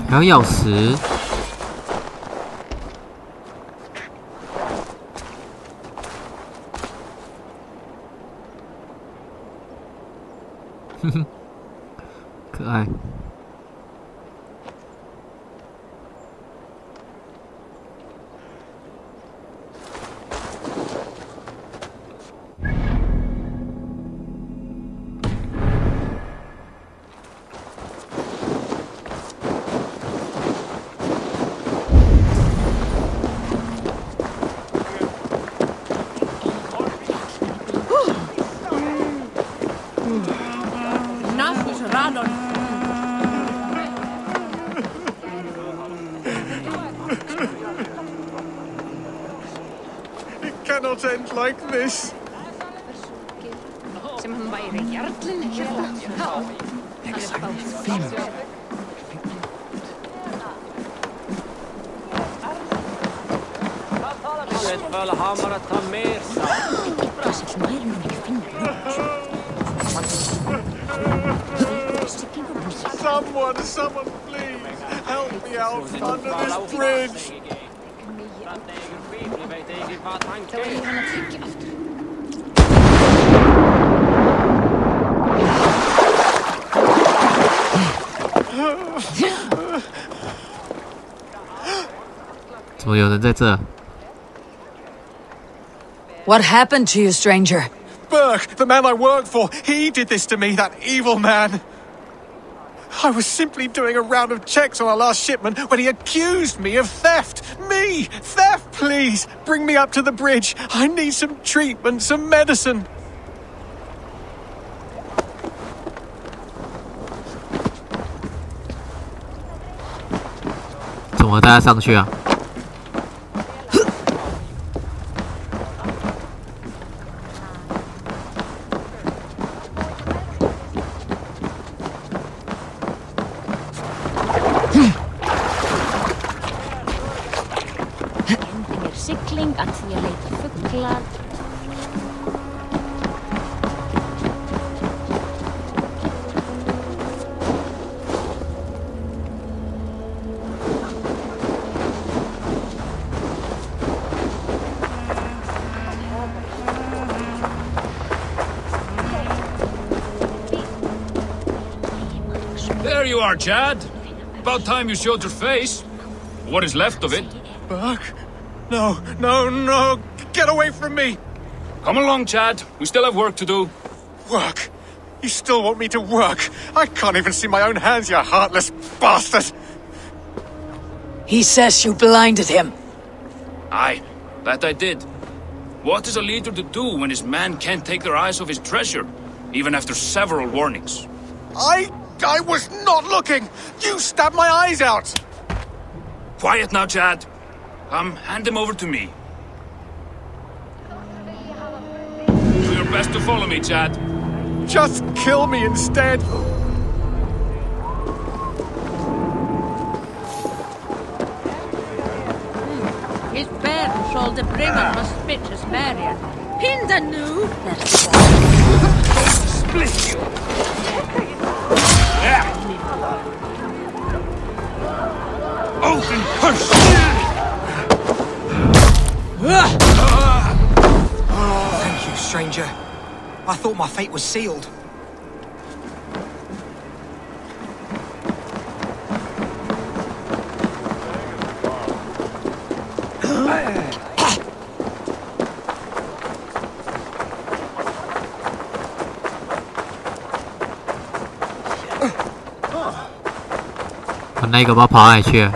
还要钥匙。哼哼，可爱。cannot end like this. Someone, please, help me out under this bridge. What happened to you, stranger? Burke, the man I work for, he did this to me, that evil man. I was simply doing a round of checks on our last shipment when he accused me of theft. Me! Theft, please! Bring me up to the bridge. I need some treatment, some medicine. 怎么带他上去啊？There you are, Chad. About time you showed your face. What is left of it? Burke? No, no, no! Get away from me! Come along, Chad. We still have work to do. Work? You still want me to work? I can't even see my own hands, you heartless bastard! He says you blinded him. Aye, that I did. What is a leader to do when his men can't take their eyes off his treasure, even after several warnings? I was not looking! You stabbed my eyes out! Quiet now, Chad. Hand him over to me. Do your best to follow me, Chad. Just kill me instead! His parents told the bringer must spit his barrier. Pinda knew! Split you! Open curse! Thank you, stranger. I thought my fate was sealed.我那个不知道跑哪里去了。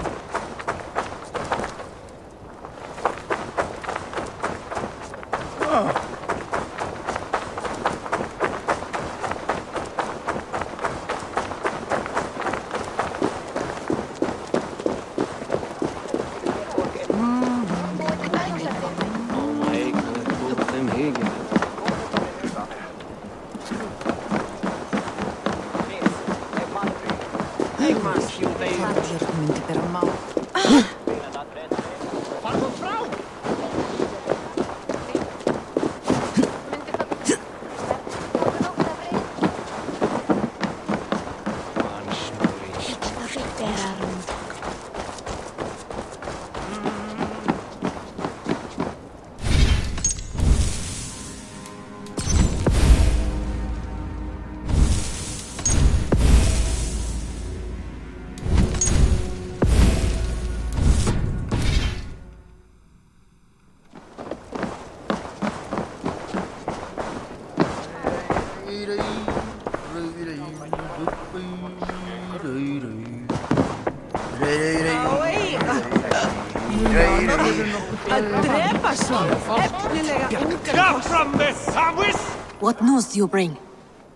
What news do you bring?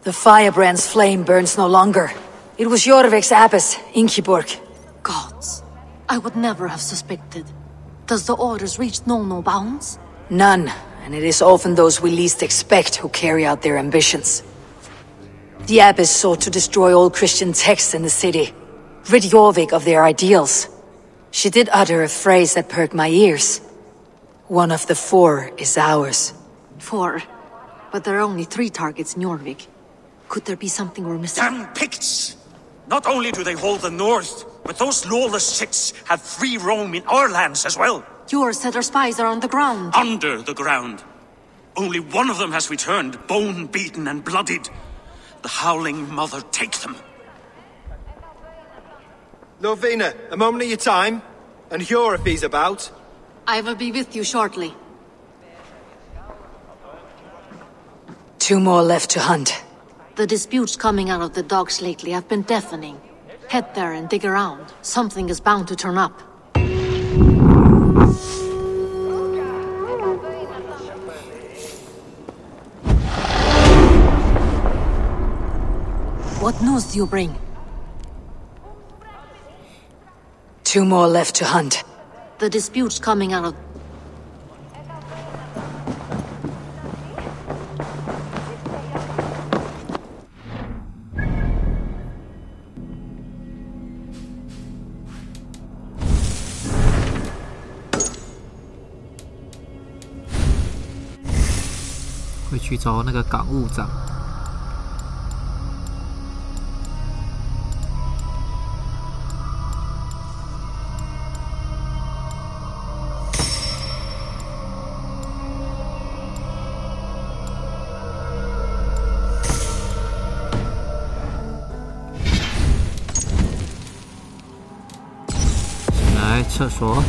The firebrand's flame burns no longer. It was Jorvik's abbess, Ingeborg. Gods, I would never have suspected. Does the orders reach no bounds? None, and it is often those we least expect who carry out their ambitions. The abbess sought to destroy all Christian texts in the city, rid Jorvik of their ideals. She did utter a phrase that perked my ears. One of the 4 is ours. 4? But there are only 3 targets in Jorvik. Could there be something we're missing? Damn Picts! Not only do they hold the north, but those lawless shits have free roam in our lands as well. Yours said our spies are on the ground. Under the ground. Only one of them has returned, bone-beaten and bloodied. The Howling Mother take them. Lovina, a moment of your time. And Hjor if he's about. I will be with you shortly. 2 more left to hunt. The disputes coming out of the docks lately have been deafening. Head there and dig around. Something is bound to turn up. What news do you bring? 2 more left to hunt. The disputes coming out of...会去找那个港务长。来厕所。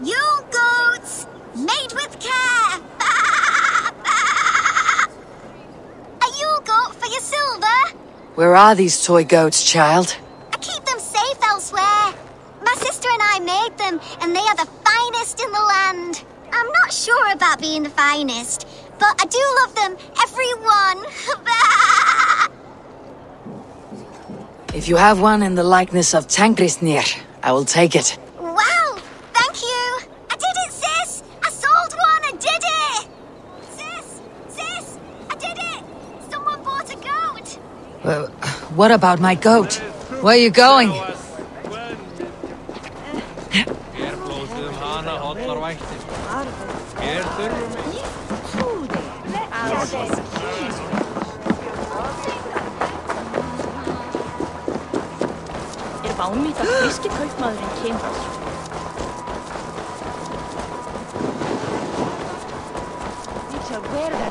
Yule goats, made with care. A Yule goat for your silver? Where are these toy goats, child? I keep them safe elsewhere. My sister and I made them, and they are the finest in the land. I'm not sure about being the finest, but I do love them, every one. If you have one in the likeness of Tankrisnir, I will take it. Wow, thank you. I did it, sis. I sold one, I did it. Sis, I did it. Someone bought a goat. What about my goat? Where are you going?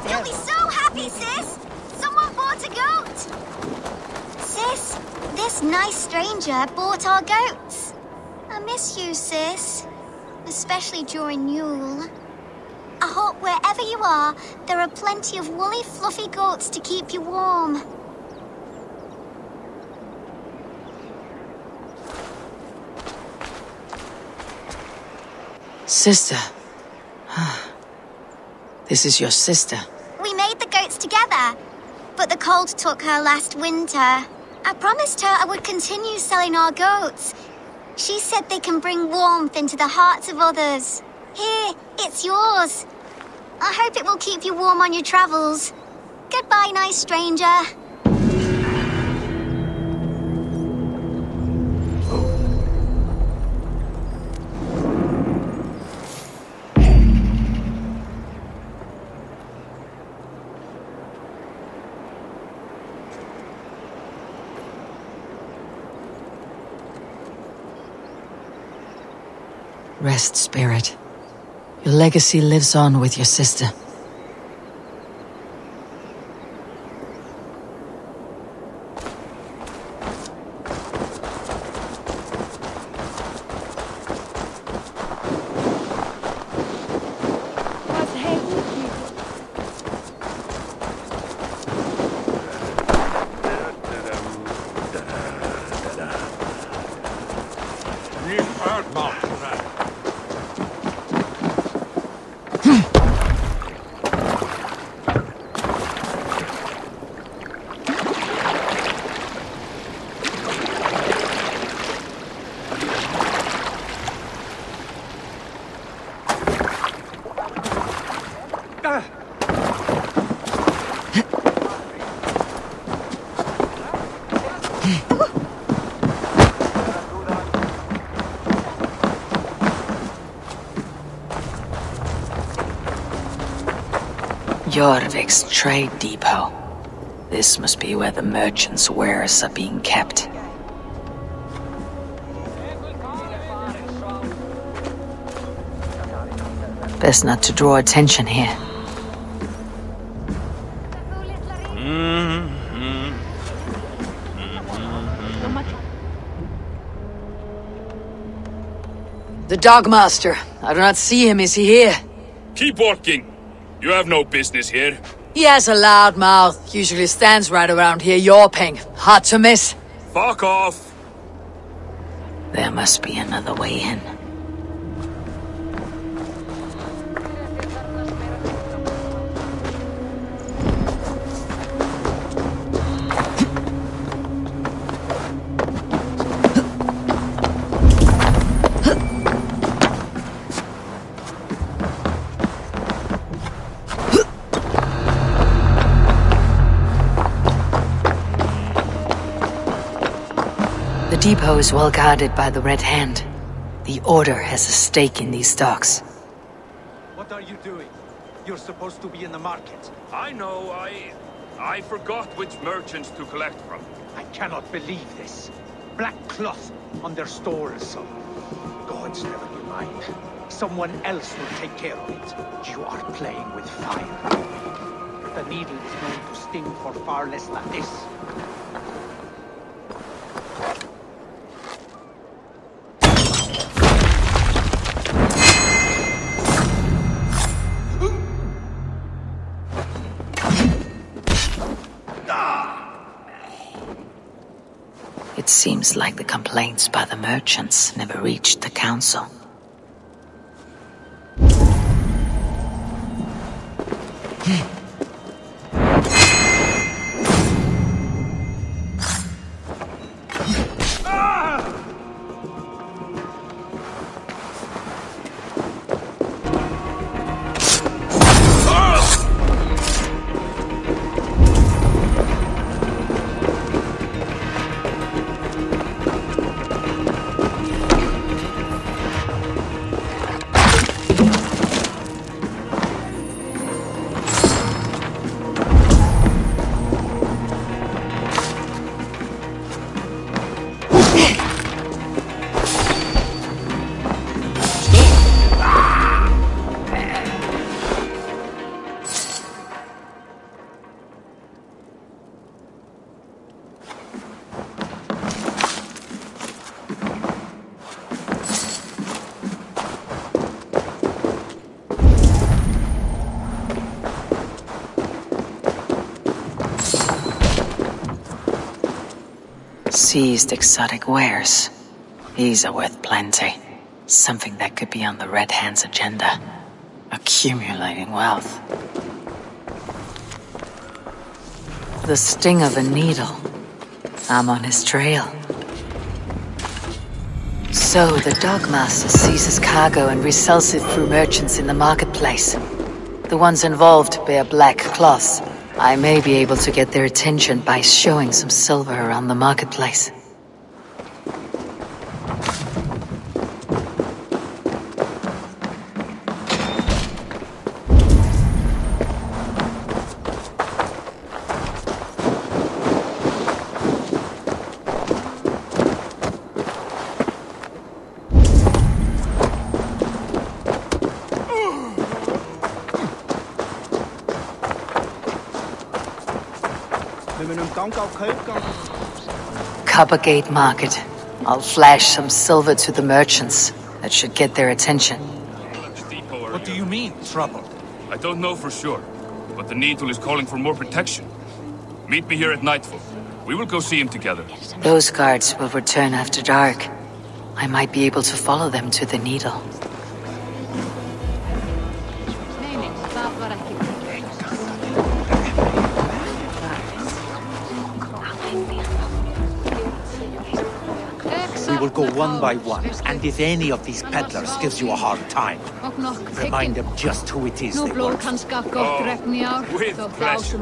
You'll be so happy, sis. Someone bought a goat. Sis, this nice stranger bought our goats. I miss you, sis. Especially during Yule. I hope wherever you are, there are plenty of woolly, fluffy goats to keep you warm. Sister. This is your sister. We made the goats together, but the cold took her last winter. I promised her I would continue selling our goats. She said they can bring warmth into the hearts of others. Here, it's yours. I hope it will keep you warm on your travels. Goodbye, nice stranger. Rest, spirit. Your legacy lives on with your sister. Jorvik's trade depot. This must be where the merchants' wares are being kept. Best not to draw attention here. The Dogmaster. I do not see him. Is he here? Keep walking. You have no business here. He has a loud mouth. Usually stands right around here yawping. Hard to miss. Fuck off. There must be another way in. The depot is well guarded by the Red Hand. The Order has a stake in these stocks. What are you doing? You're supposed to be in the market. I know, I forgot which merchants to collect from. I cannot believe this. Black cloth on their stores. Gods, never you mind. Someone else will take care of it. You are playing with fire. The needle is known to sting for far less than this. Seems like the complaints by the merchants never reached the council. Seized exotic wares. These are worth plenty. Something that could be on the Red Hand's agenda. Accumulating wealth. The sting of a needle. I'm on his trail. So the Dogmaster seizes cargo and resells it through merchants in the marketplace. The ones involved bear black cloths. I may be able to get their attention by showing some silver around the marketplace. Coppergate Market. I'll flash some silver to the merchants. That should get their attention. What do you mean, trouble? I don't know for sure, but the Needle is calling for more protection. Meet me here at nightfall. We will go see him together. Those guards will return after dark. I might be able to follow them to the Needle. We will go one by one, and if any of these peddlers gives you a hard time, remind them just who it is they work for. With pleasure.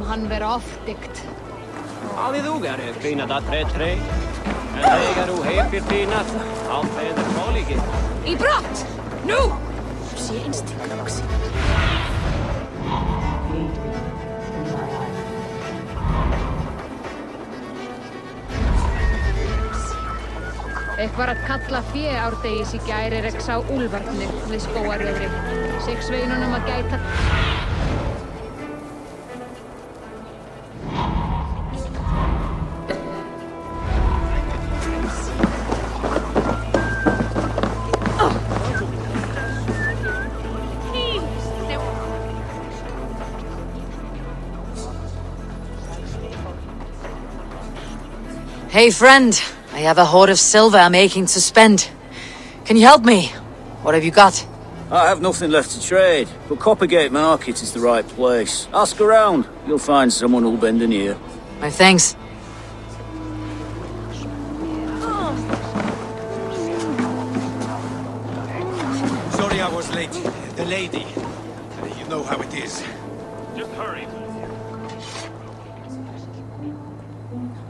I brott! Nu! Var að kalla fé árdegis í gæri reks á úlfarni við skóarjöðri. Sex sveinunum að gæta. Hey friend. I have a hoard of silver I'm aching to spend. Can you help me? What have you got? I have nothing left to trade, but Coppergate Market is the right place. Ask around. You'll find someone who'll bend an ear. My thanks. Sorry I was late. The lady. You know how it is. Just hurry.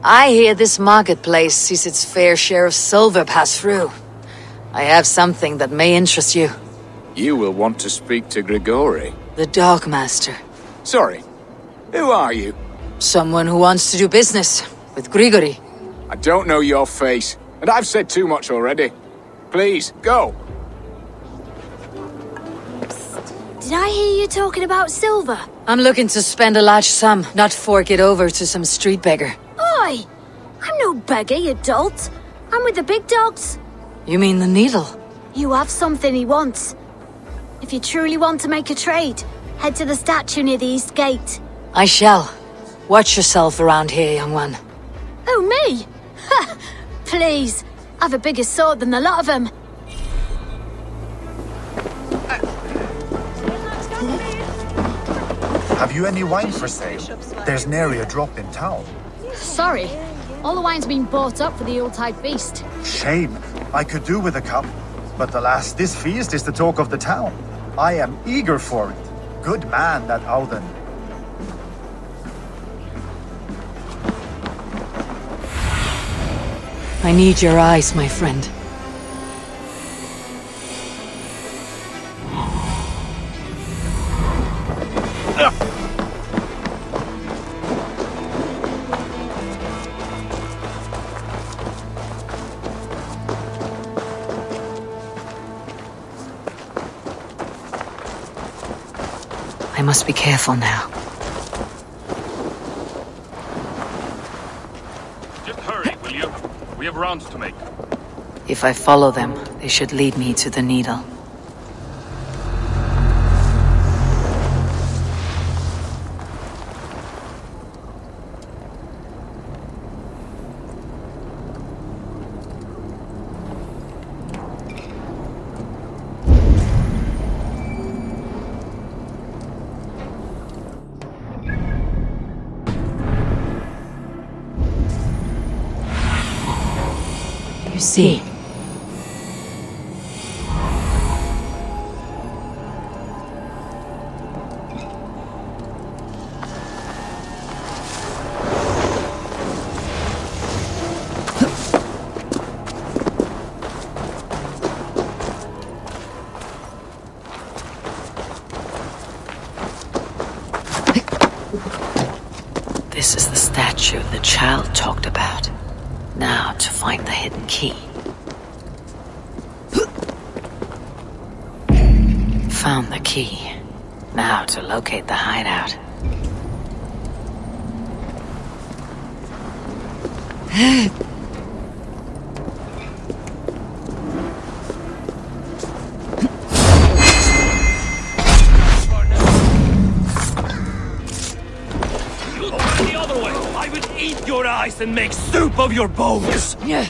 I hear this marketplace sees its fair share of silver pass through. I have something that may interest you. You will want to speak to Grigori. The Dogmaster. Sorry. Who are you? Someone who wants to do business with Grigori. I don't know your face, and I've said too much already. Please, go. Did I hear you talking about silver? I'm looking to spend a large sum, not fork it over to some street beggar. Oi! I'm no beggar, you dolt. I'm with the big dogs. You mean the Needle? You have something he wants. If you truly want to make a trade, head to the statue near the East Gate. I shall. Watch yourself around here, young one. Oh, me? Ha! Please, I've a bigger sword than the lot of them. Have you any wine for sale? There's nary a drop in town. Sorry, all the wine's been bought up for the Yuletide feast. Shame. I could do with a cup. But alas, this feast is the talk of the town. I am eager for it. Good man, that Auden. I need your eyes, my friend. I must be careful now. Just hurry, will you? We have rounds to make. If I follow them, they should lead me to the needle. You see. This is the statue the child talked about. Now to find the hidden key. Found the key. Now to locate the hideout. The other way! I would eat your eyes and make soup of your bones! Yeah.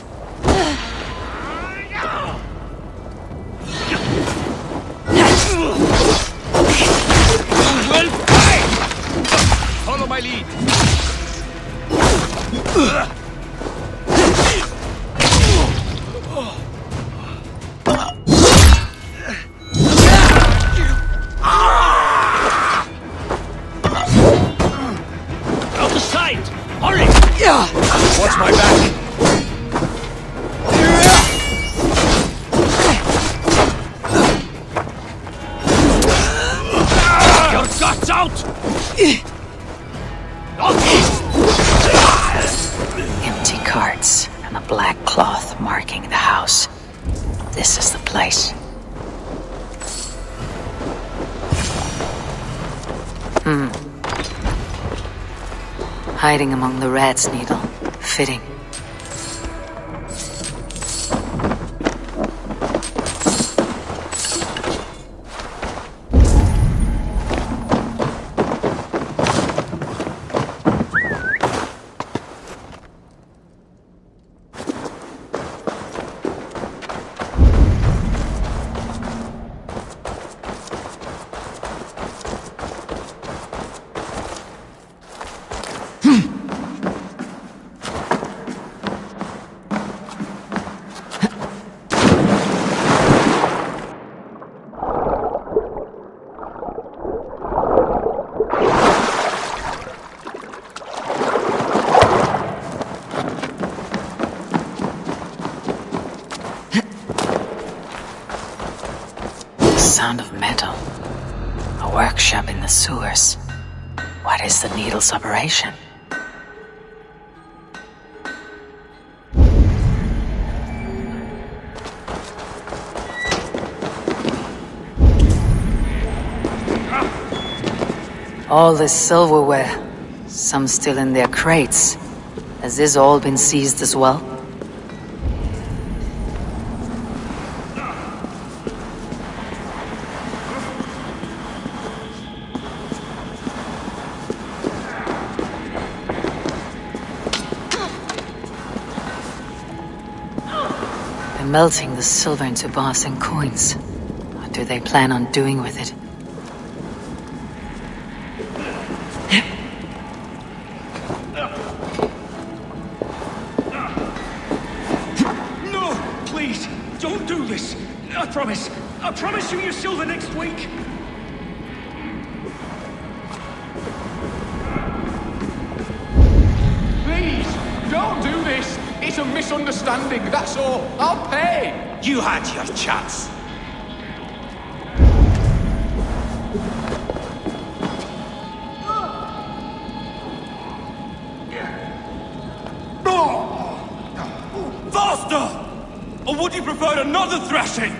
Well, fight! Follow my lead! Out of sight! Hurry! Watch my back! Your guts out! Empty carts and a black cloth marking the house. This is the place. Hiding among the rat's needle. Fitting. Sound of metal. A workshop in the sewers. What is the needle's operation? All this silverware. Some still in their crates. Has this all been seized as well? melting the silver into bars and coins. What do they plan on doing with it? No! Please! Don't do this! I promise you your silver next week! Please, don't do this! It's a misunderstanding, that's all. I'll pay! You had your chance. Faster! Or would you prefer another thrashing?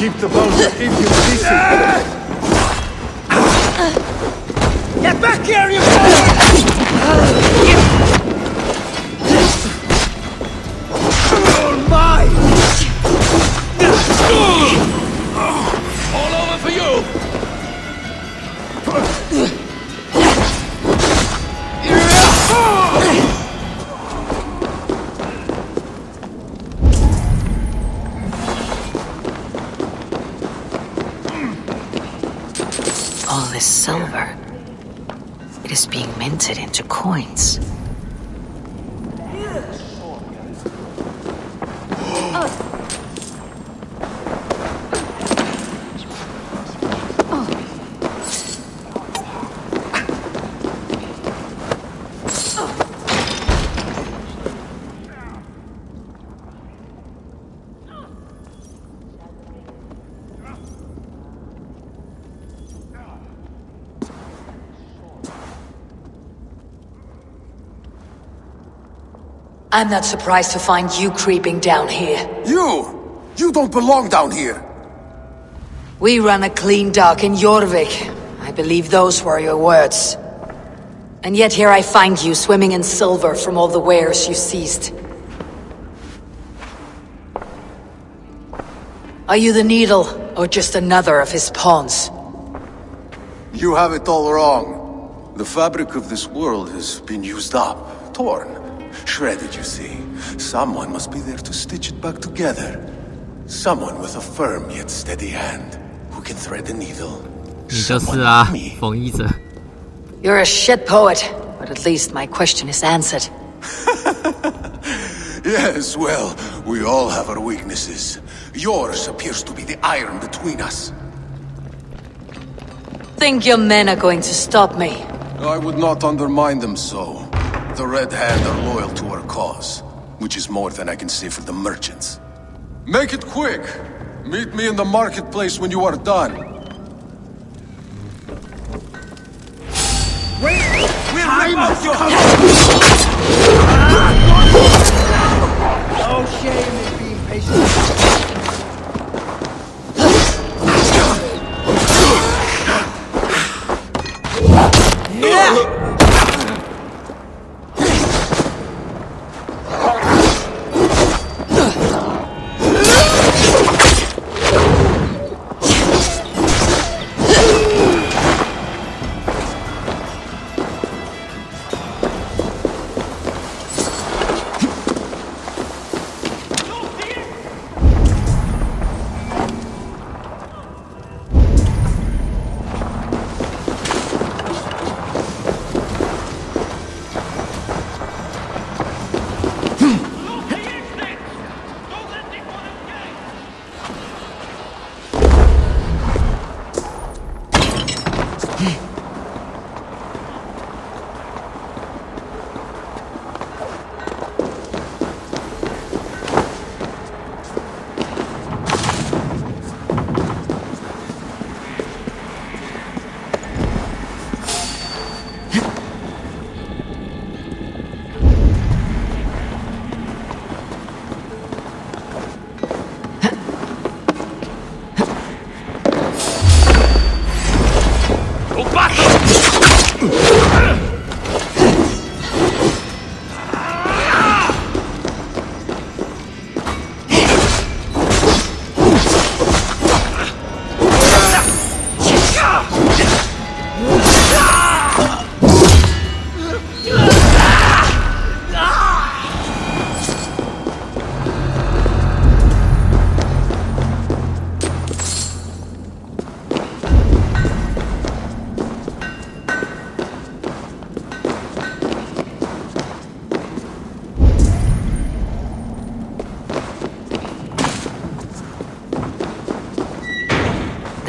Keep the bones to keep you busy. Get back here, you all mine! All over for you! All this silver, it is being minted into coins. I'm not surprised to find you creeping down here. You don't belong down here. We run a clean dock in Jorvik. I believe those were your words. And yet here I find you swimming in silver from all the wares you seized. Are you the Needle, or just another of his pawns? You have it all wrong. The fabric of this world has been used up, torn. Shredded, you see. Someone must be there to stitch it back together. Someone with a firm yet steady hand, who can thread the needle. 你就是啊，缝衣者。You're a shit poet, but at least my question is answered. Yes, well, we all have our weaknesses. Yours appears to be the iron between us. Think your men are going to stop me? I would not undermine them so. The Red Hand are loyal to our cause, which is more than I can say for the merchants. Make it quick! Meet me in the marketplace when you are done. Wait! Time is no shame in being patient.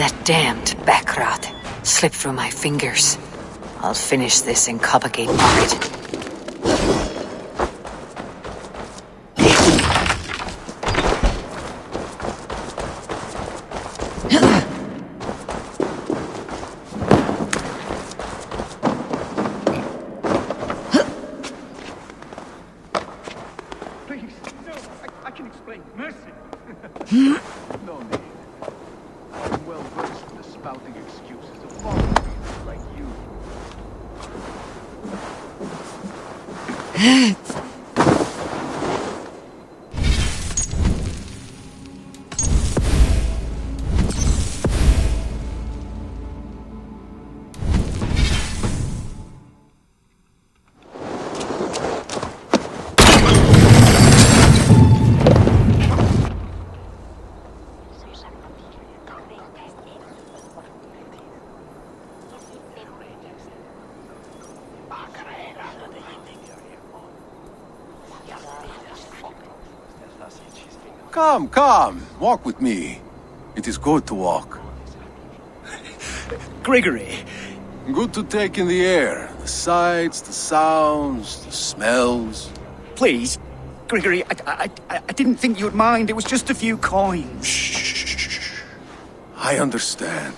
That damned backrat slipped through my fingers. I'll finish this in Coppergate Market. Please, no, I can explain. Mercy. No need. I'm well versed in the spouting excuses of following people like you. Come, come, walk with me. It is good to walk. Gregory. Good to take in the air. The sights, the sounds, the smells. Please, Gregory, I didn't think you'd mind. It was just a few coins. Shh. I understand.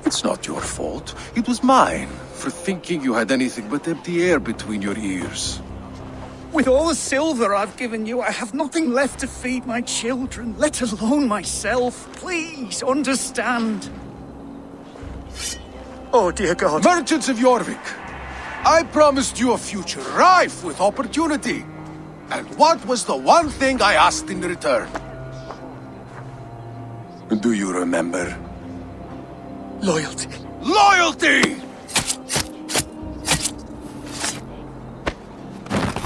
It's not your fault. It was mine for thinking you had anything but empty air between your ears. With all the silver I've given you, I have nothing left to feed my children, let alone myself. Please, understand. Oh, dear God. Merchants of Jorvik, I promised you a future rife with opportunity. And what was the one thing I asked in return? Do you remember? Loyalty. Loyalty!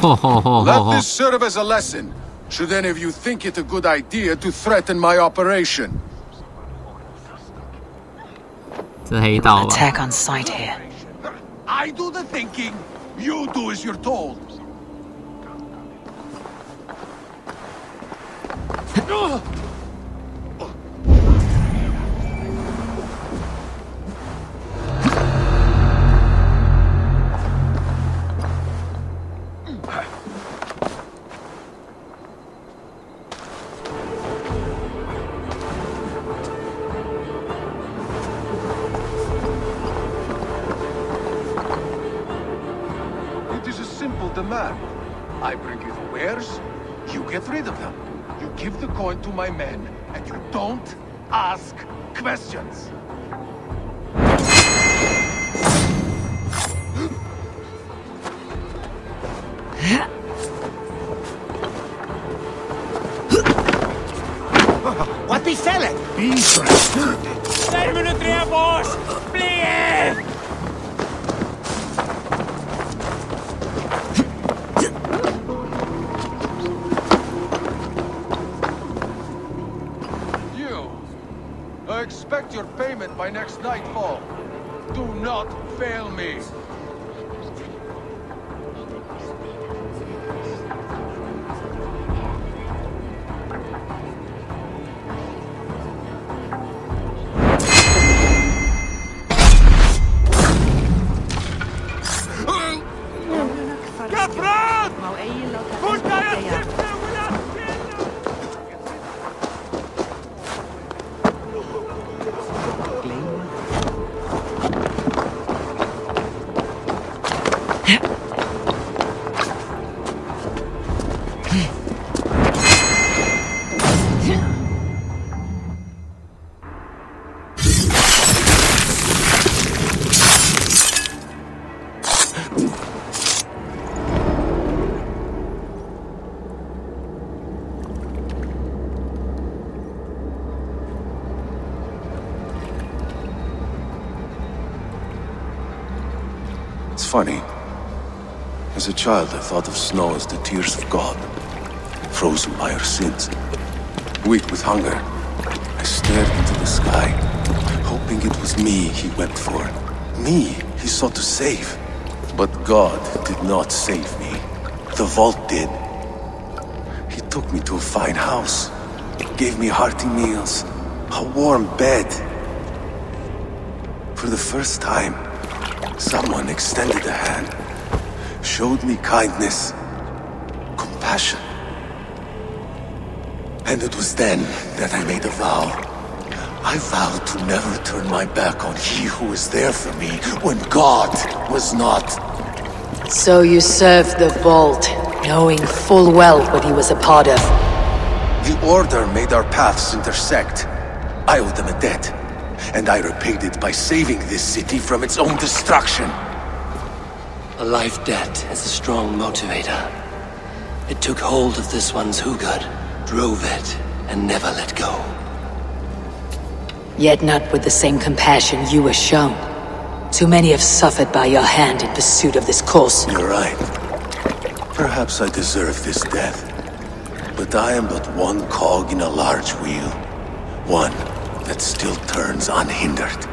Let this serve as a lesson, should any of you think it a good idea to threaten my operation. Attack on sight here. I do the thinking, you do as you're told. Demand. I bring you the wares, you get rid of them. You give the coin to my men, and you don't ask questions. What be selling? Beef. Terminal 3, boss! Please! I expect your payment by next nightfall. Do not fail me. It's funny. As a child, I thought of snow as the tears of God, frozen by our sins. Weak with hunger, I stared into the sky, hoping it was me he wept for. Me he sought to save. But God did not save me. The vault did. He took me to a fine house, gave me hearty meals, a warm bed. For the first time, someone extended a hand, showed me kindness, compassion. And it was then that I made a vow. I vowed to never turn my back on he who was there for me when God was not. So you served the Vault, knowing full well what he was a part of. The Order made our paths intersect. I owed them a debt, and I repaid it by saving this city from its own destruction. A life debt is a strong motivator. It took hold of this one's Hugad, drove it, and never let go. Yet not with the same compassion you were shown. Too many have suffered by your hand in pursuit of this cause. You're right. Perhaps I deserve this death. But I am but one cog in a large wheel. One that still turns unhindered.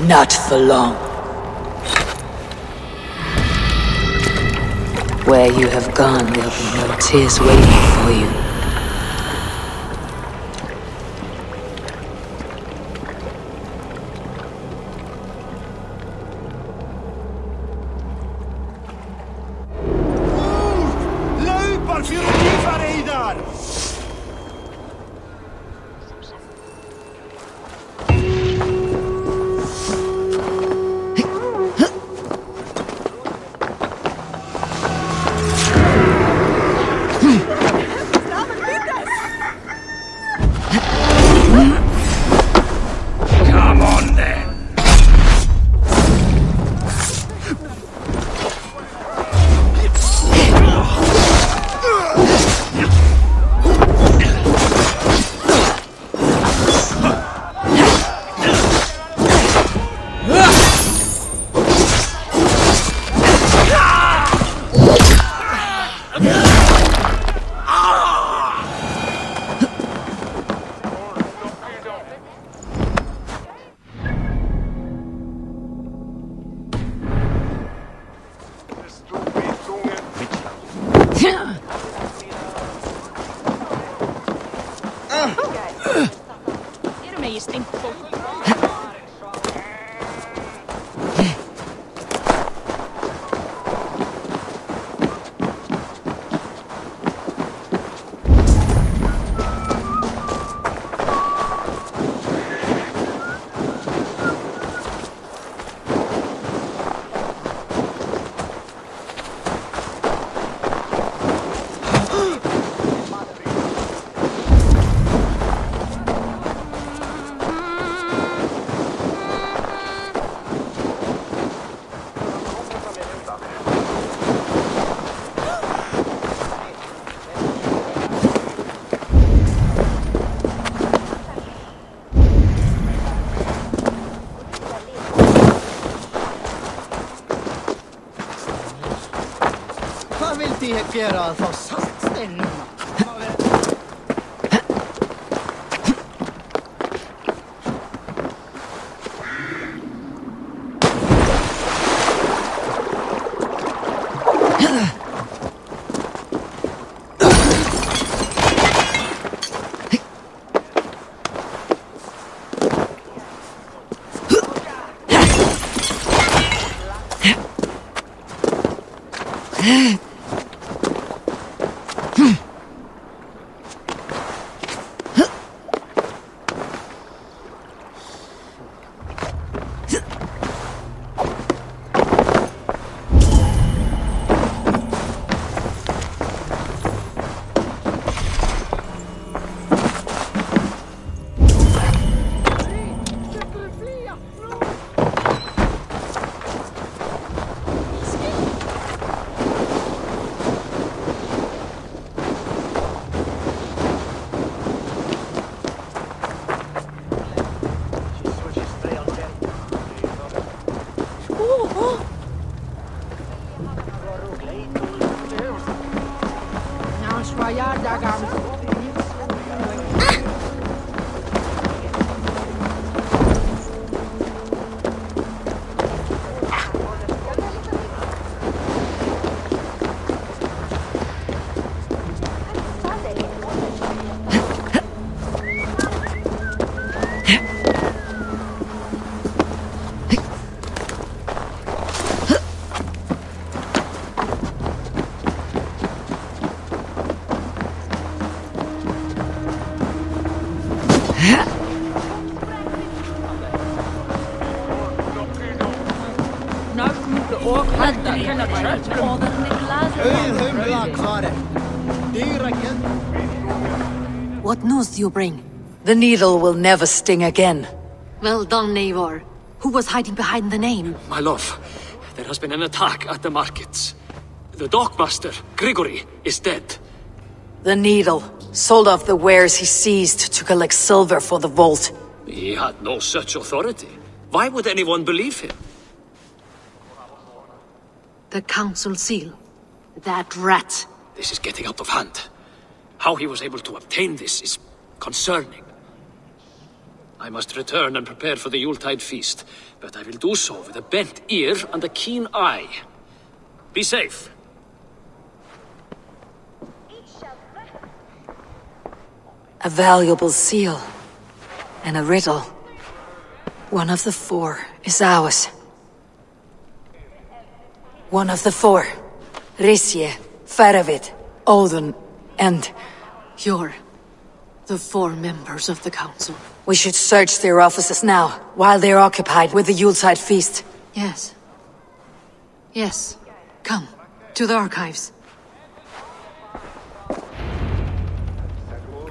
Not for long. Where you have gone, there'll be no tears waiting for you. Gera að fá saltsteinum. What news do you bring? The needle will never sting again. Well done, Eivor. Who was hiding behind the name? My love, there has been an attack at the markets. The dockmaster, Grigory, is dead. The needle sold off the wares he seized to collect silver for the vault. He had no such authority. Why would anyone believe him? The council seal. That rat. This is getting out of hand. How he was able to obtain this is concerning. I must return and prepare for the Yuletide feast, but I will do so with a bent ear and a keen eye. Be safe. A valuable seal. And a riddle. One of the four is ours. One of the four. Risje, Faravid, Odin, and... You're the four members of the council. We should search their offices now, while they're occupied with the Yuletide feast. Yes. Yes. Come, to the archives.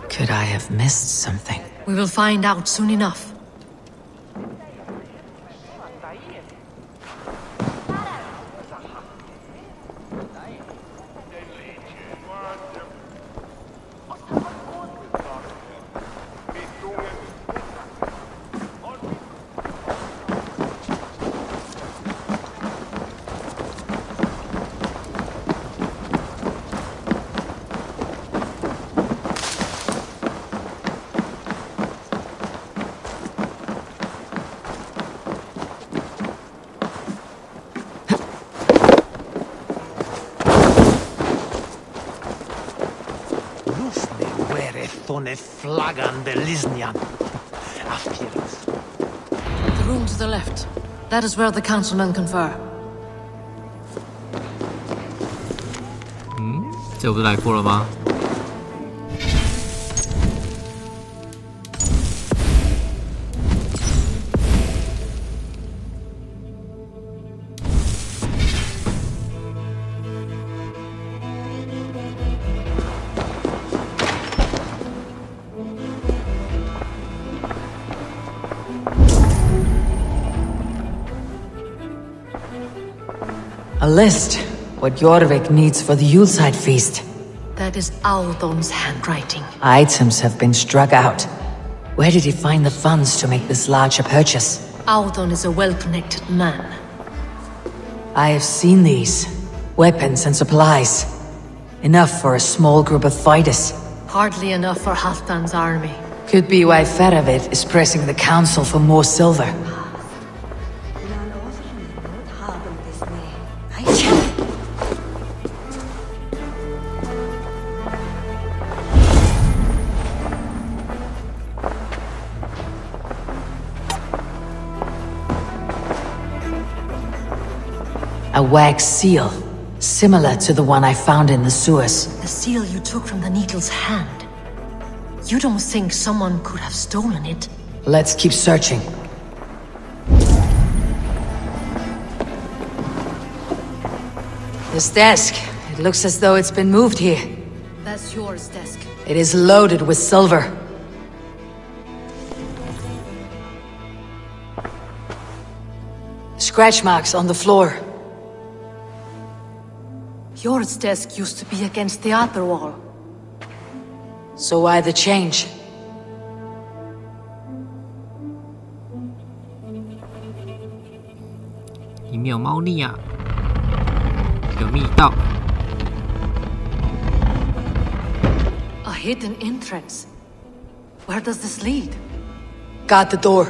Could I have missed something? We will find out soon enough. The room to the left. That is where the councilmen confer. 这我不是来过了吗？ A list. What Jorvik needs for the Yuletide feast. That is Audon's handwriting. Items have been struck out. Where did he find the funds to make this larger purchase? Audon is a well-connected man. I have seen these. Weapons and supplies. Enough for a small group of fighters. Hardly enough for Halfdan's army. Could be why Faravid is pressing the council for more silver. A wax seal, similar to the one I found in the sewers. The seal you took from the needle's hand. You don't think someone could have stolen it? Let's keep searching. This desk, it looks as though it's been moved here. That's yours, desk. It is loaded with silver. Scratch marks on the floor. Yours desk used to be against the other wall. So why the change?里面有猫腻啊，有密道。hidden entrance. Where does this lead? Guard the door.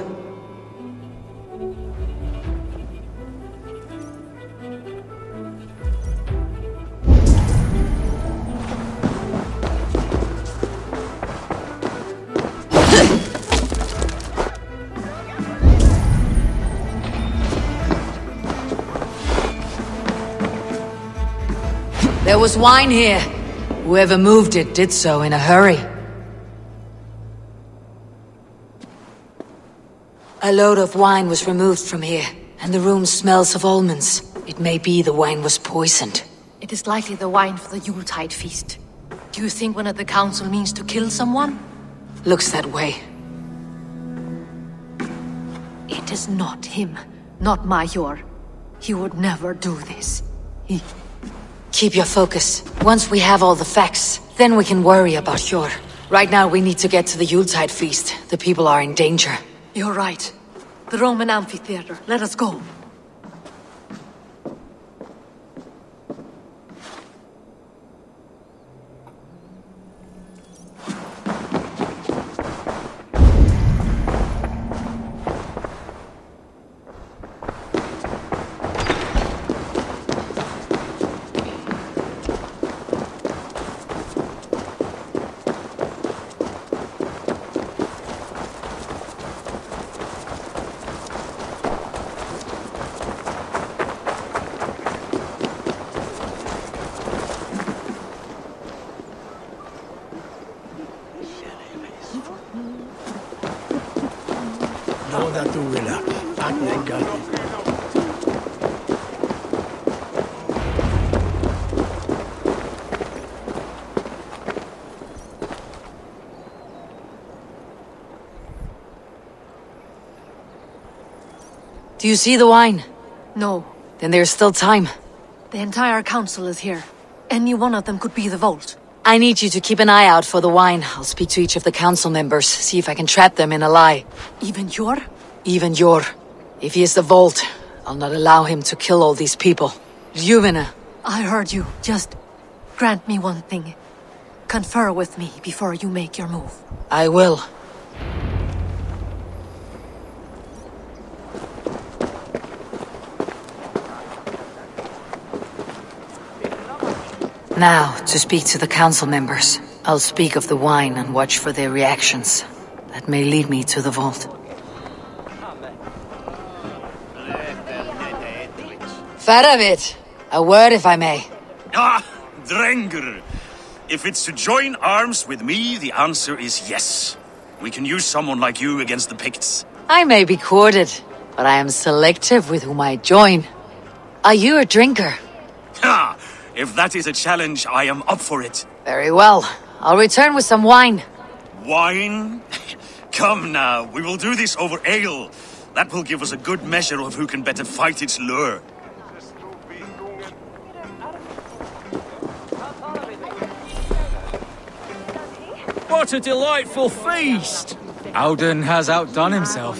There was wine here. Whoever moved it did so in a hurry. A load of wine was removed from here, and the room smells of almonds. It may be the wine was poisoned. It is likely the wine for the Yuletide feast. Do you think one of the council means to kill someone? Looks that way. It is not him, not Major. He would never do this. Keep your focus. Once we have all the facts, then we can worry about Hjor. Right now we need to get to the Yuletide feast. The people are in danger. You're right. The Roman amphitheater. Let us go. Do you see the wine? No. Then there's still time. The entire council is here. Any one of them could be the vault. I need you to keep an eye out for the wine. I'll speak to each of the council members, see if I can trap them in a lie. Even Hjor? Even Hjor. If he is the vault, I'll not allow him to kill all these people. Juvena. I heard you. Just grant me one thing. Confer with me before you make your move. I will. Now, to speak to the council members. I'll speak of the wine and watch for their reactions. That may lead me to the vault. Faravit! A word, if I may. Ah, Drenger! If it's to join arms with me, the answer is yes. We can use someone like you against the Picts. I may be courted, but I am selective with whom I join. Are you a drinker? Ha! If that is a challenge, I am up for it. Very well. I'll return with some wine. Wine? Come now, we will do this over ale. That will give us a good measure of who can better fight its lure. What a delightful feast! Auden has outdone himself.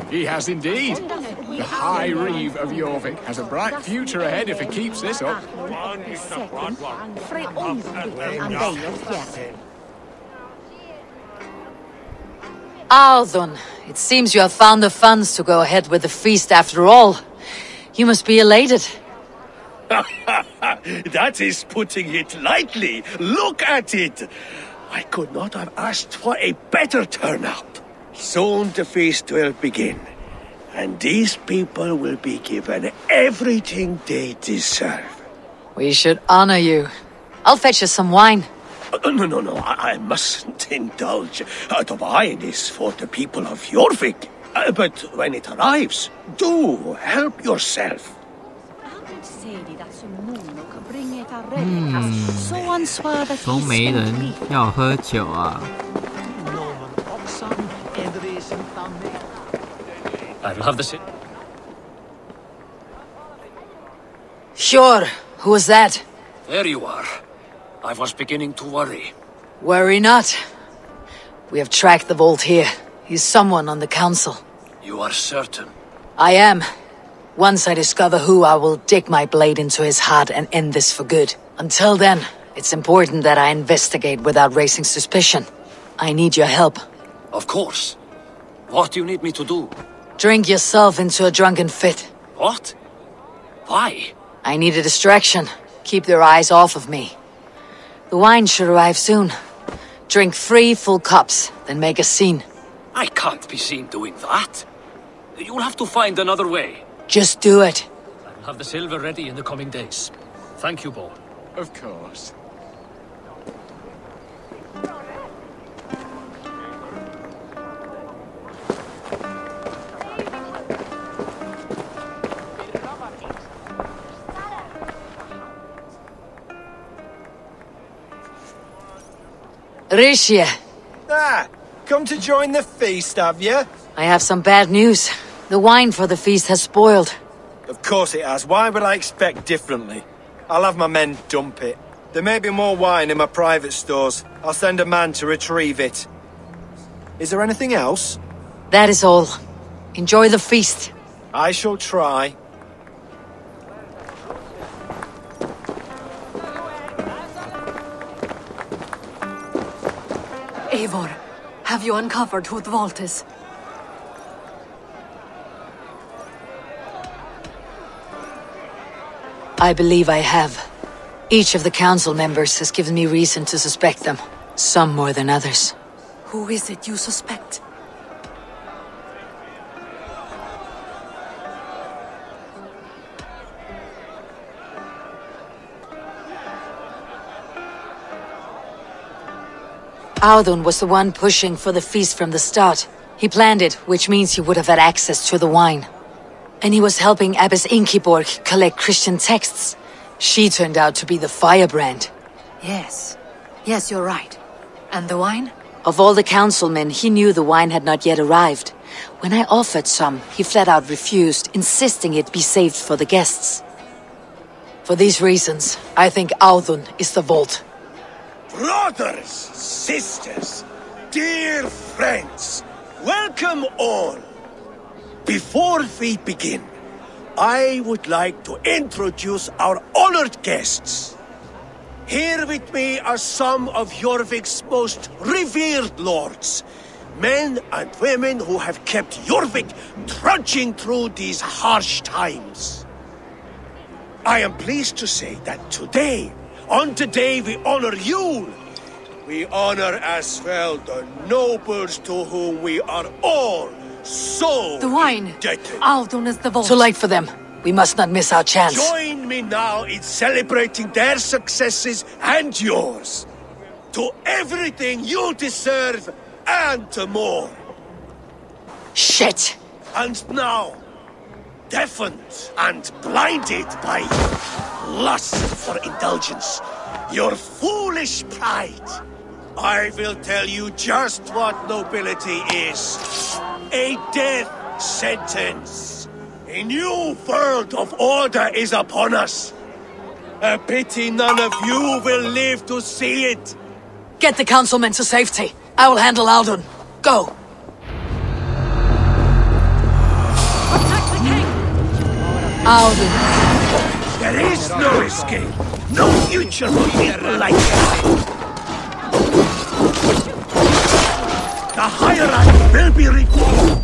He has indeed. The High Reeve of Jorvik has a bright future ahead if he keeps this up. Audun, it seems you have found the funds to go ahead with the feast after all. You must be elated. That is putting it lightly. Look at it! I could not have asked for a better turnout. Soon the feast will begin, and these people will be given everything they deserve. We should honor you. I'll fetch us some wine. No, I mustn't indulge. The wine is for the people of Jorvik. But when it arrives, do help yourself. Hmm. 都没人要喝酒啊。 I'll have the sit. Sure. Who was that? There you are. I was beginning to worry. Worry not. We have tracked the vault here. He's someone on the council. You are certain? I am. Once I discover who, I will dig my blade into his heart and end this for good. Until then, It's important that I investigate without raising suspicion. I need your help. Of course. What do you need me to do? Drink yourself into a drunken fit. What? Why? I need a distraction. Keep their eyes off of me. The wine should arrive soon. Drink 3 full cups, then make a scene. I can't be seen doing that. You'll have to find another way. Just do it. I'll have the silver ready in the coming days. Thank you, Bo. Of course. Rishi. Come to join the feast, have you? I have some bad news. The wine for the feast has spoiled. Of course it has. Why would I expect differently? I'll have my men dump it. There may be more wine in my private stores. I'll send a man to retrieve it. Is there anything else? That is all. Enjoy the feast. I shall try. Eivor, have you uncovered who the vault is? I believe I have. Each of the council members has given me reason to suspect them. Some more than others. Who is it you suspect? Audun was the one pushing for the feast from the start. He planned it, which means he would have had access to the wine. And he was helping Abbess Ingeborg collect Christian texts. She turned out to be the firebrand. Yes. Yes, you're right. And the wine? Of all the councilmen, he knew the wine had not yet arrived. When I offered some, he flat out refused, insisting it be saved for the guests. For these reasons, I think Audun is the vault. Brothers, sisters, dear friends, welcome all. Before we begin, I would like to introduce our honored guests. Here with me are some of Jorvik's most revered lords, men and women who have kept Jorvik trudging through these harsh times. I am pleased to say that today, on the day we honor you, we honor as well the nobles to whom we are all so the wine. Indebted. Audun is the vault. Too late for them. We must not miss our chance. Join me now in celebrating their successes and yours. To everything you deserve and more. Shit! And now, deafened and blinded by lust for indulgence, your foolish pride, I will tell you just what nobility is. A death sentence. A new world of order is upon us. A pity none of you will live to see it. Get the councilmen to safety. I will handle Audun. Go! Attack the king! Audun. There is no escape. No future for people like you. The hierarchy will be reformed.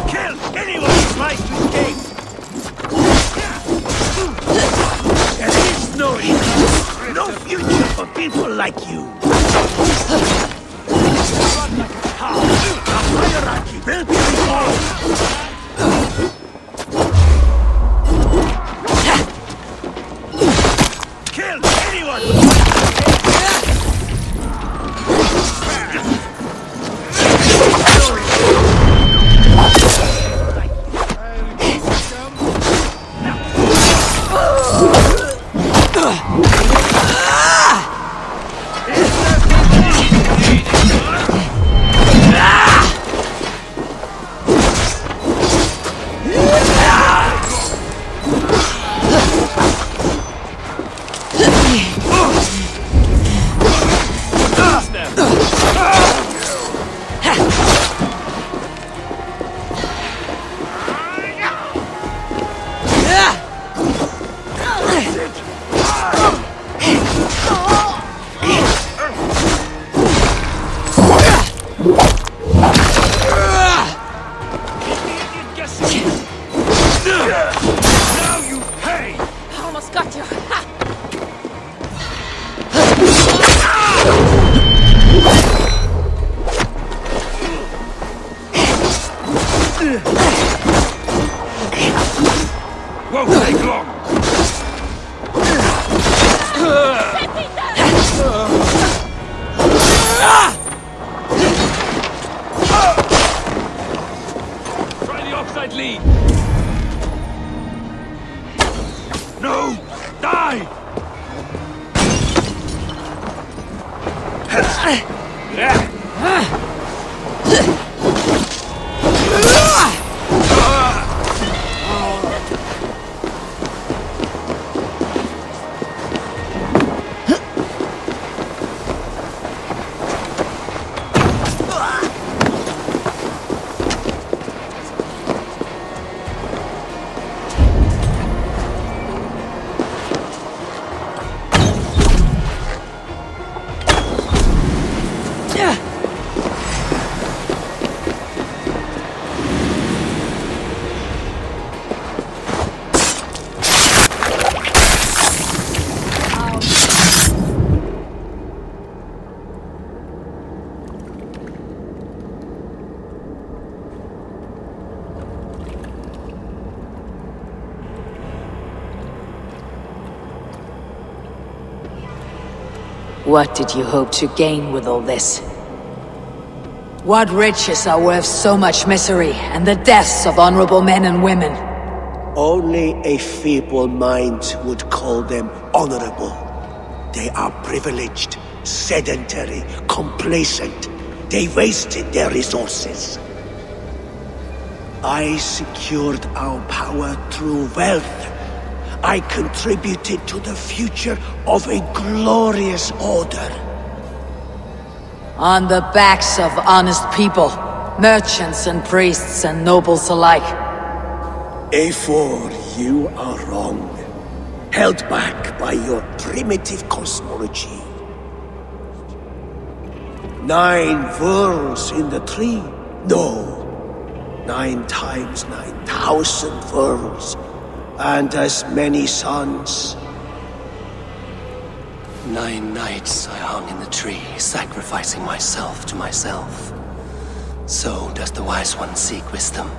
Kill anyone who tries to escape. There is no reason, no future for people like you. The hierarchy will be reformed. Kill anyone! Won't take long. Try the offside lead. No! Die! What did you hope to gain with all this? What riches are worth so much misery and the deaths of honorable men and women? Only a feeble mind would call them honorable. They are privileged, sedentary, complacent. They wasted their resources. I secured our power through wealth. I contributed to the future of a glorious order. On the backs of honest people, merchants and priests and nobles alike. A4, you are wrong. Held back by your primitive cosmology. 9 worlds in the tree? No. 9 times 9,000 worlds. And as many suns. 9 nights I hung in the tree, sacrificing myself to myself. So does the wise one seek wisdom.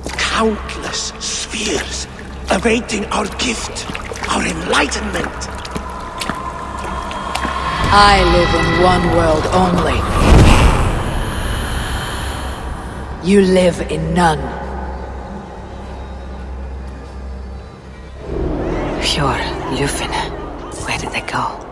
Countless spheres awaiting our gift, our enlightenment. I live in one world only. You live in none. Pure Lufin. Where did they go?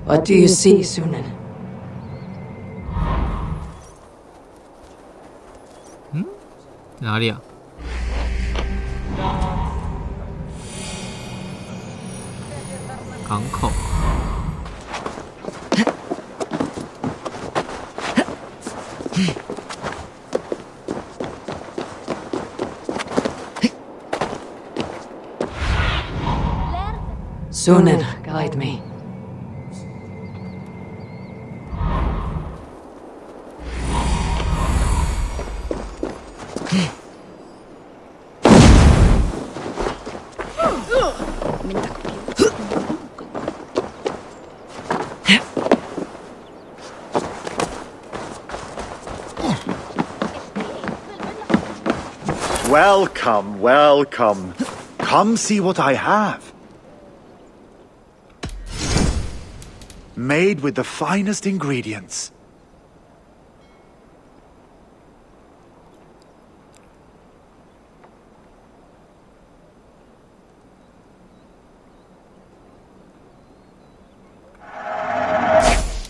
What do you see, Sunan? 哪里啊？港口。Sunan, guide me. Welcome, welcome. Come see what I have. Made with the finest ingredients.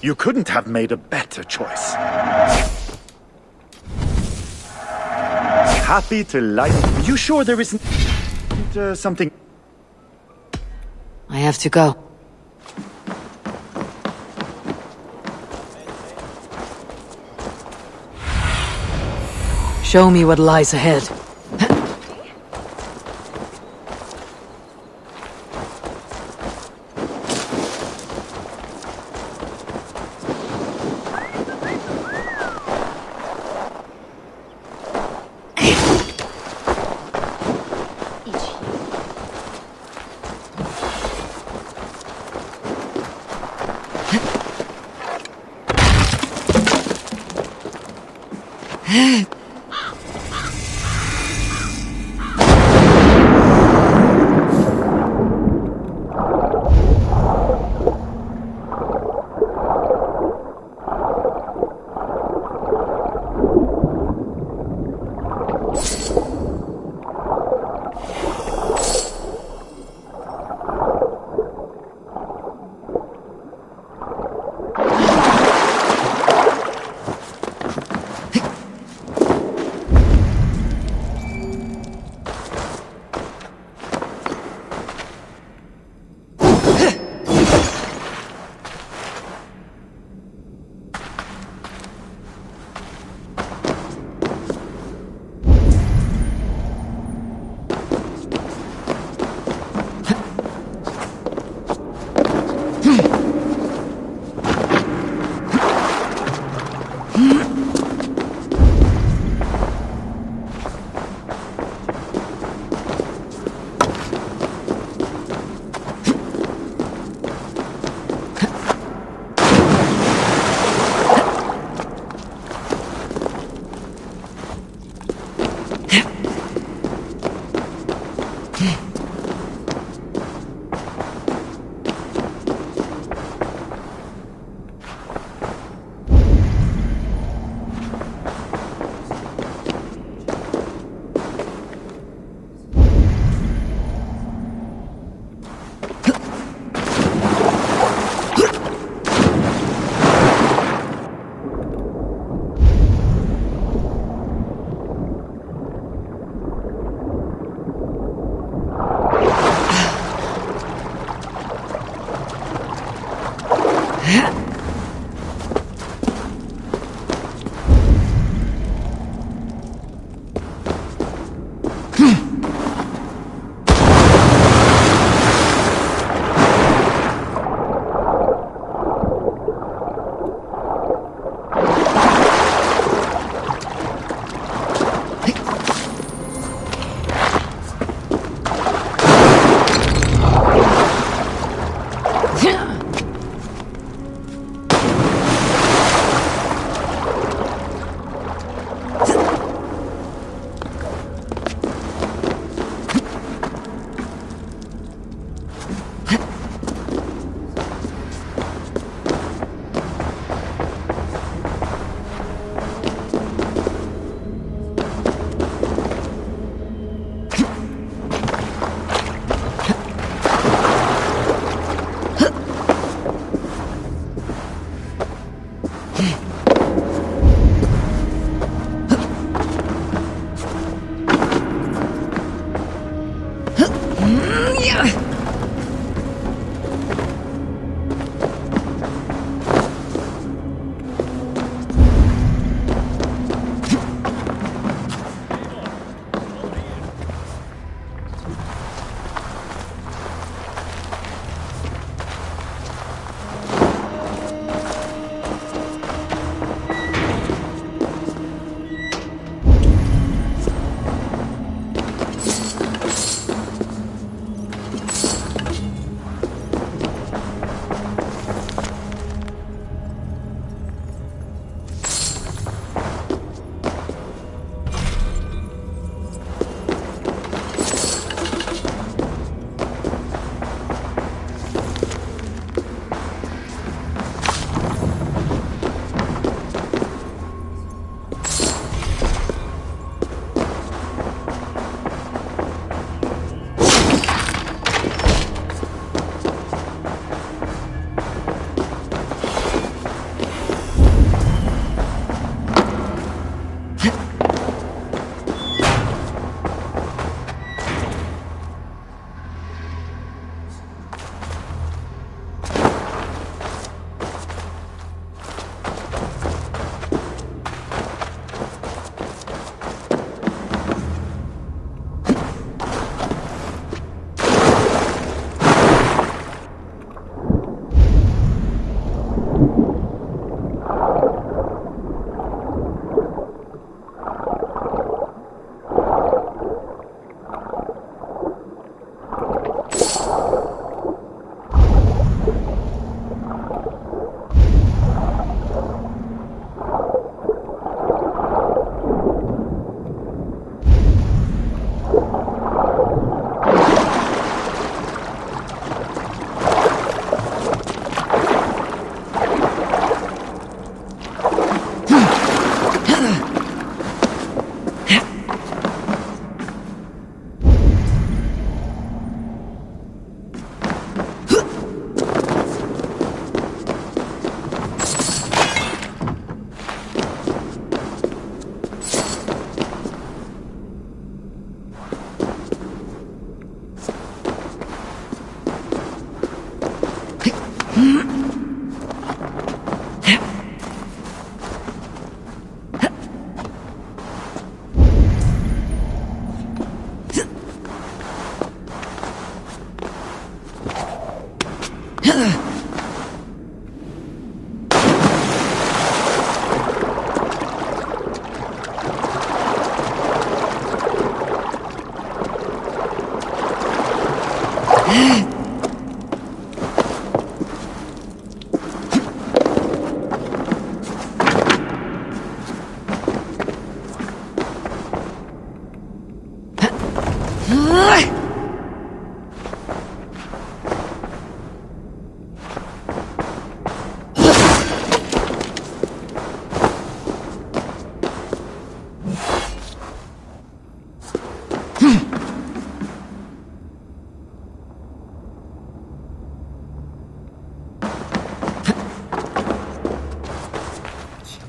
You couldn't have made a better choice. Happy to like. You sure there isn't something? I have to go. Show me what lies ahead.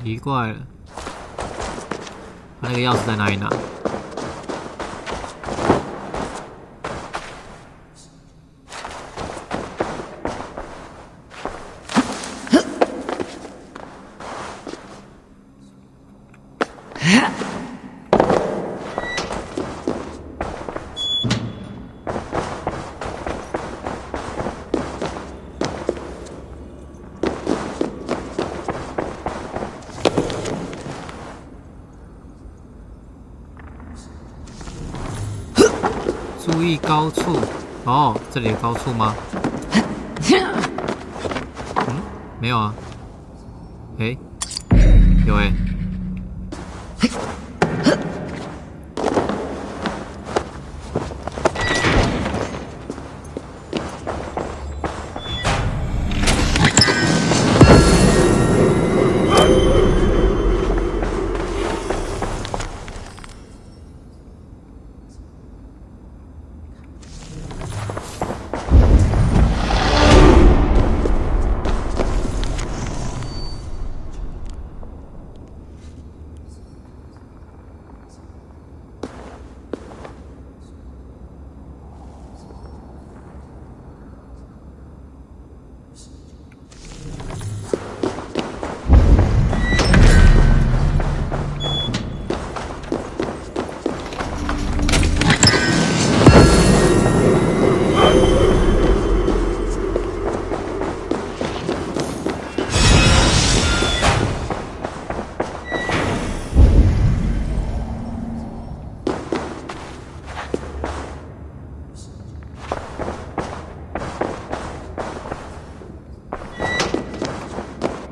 奇怪了，他那个钥匙在哪里拿？注意高处哦，这里有高处吗？嗯，没有啊。诶，有诶。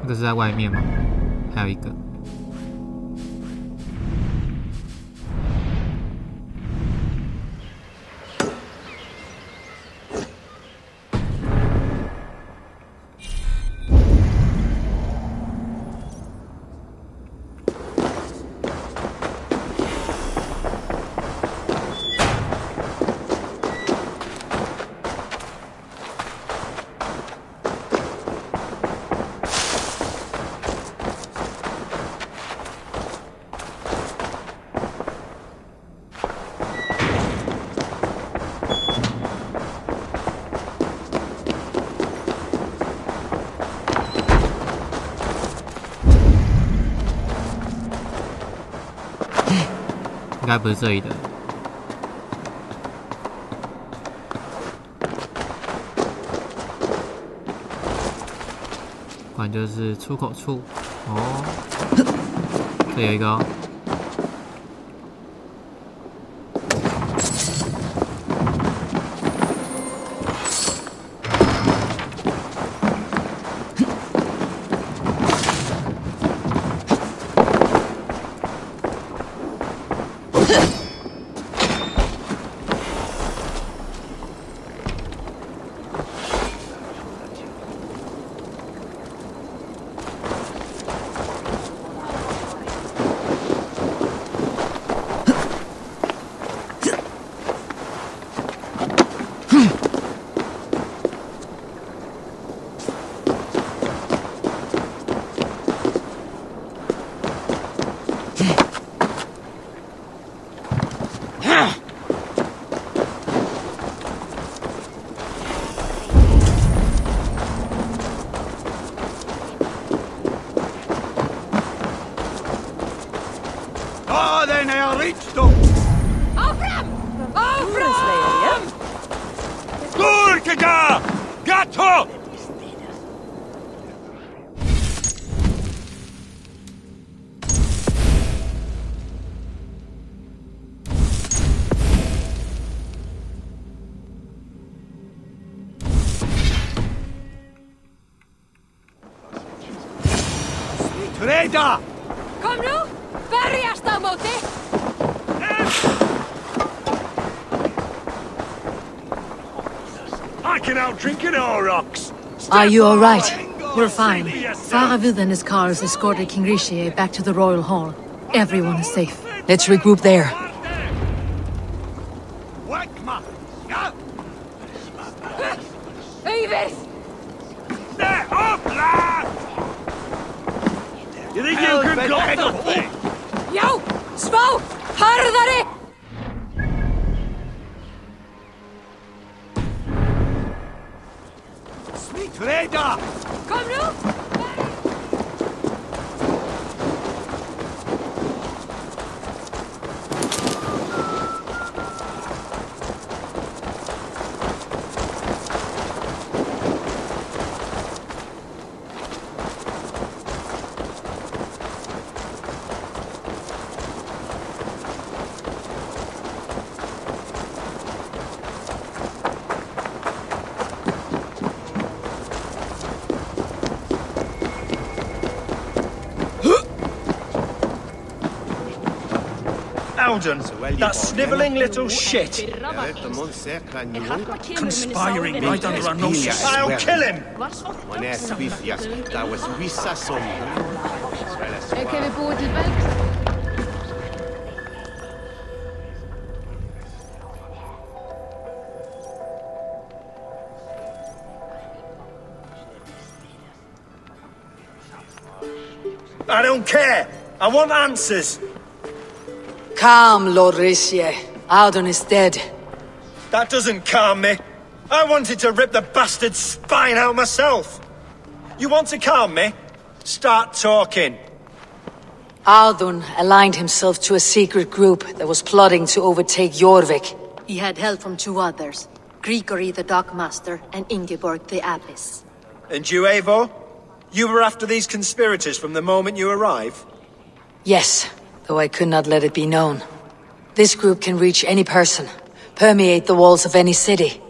这个是在外面吗？还有一个。应该不是这里的，不然就是出口处。哦，这有一个哦。Reda! Kom nu! Berjast á móti! I can outdrink an Aurochs! Are you alright? We're fine. Faravid and his cars escorted King Rishi back to the Royal Hall. Everyone is safe. Let's regroup there. Stay up, lad! You think you can go the Yo! Svo! Harðari! Freda! Kom nu! That snivelling little shit. Conspiring right under our noses. I'll kill him! I don't care. I want answers. Calm, Lord Rishi. Audun is dead. That doesn't calm me. I wanted to rip the bastard's spine out myself. You want to calm me? Start talking. Audun aligned himself to a secret group that was plotting to overtake Jorvik. He had help from two others, Grigory the Dockmaster and Ingeborg the Abbess. And you, Eivor? You were after these conspirators from the moment you arrived? Yes, though I could not let it be known. This group can reach any person, permeate the walls of any city.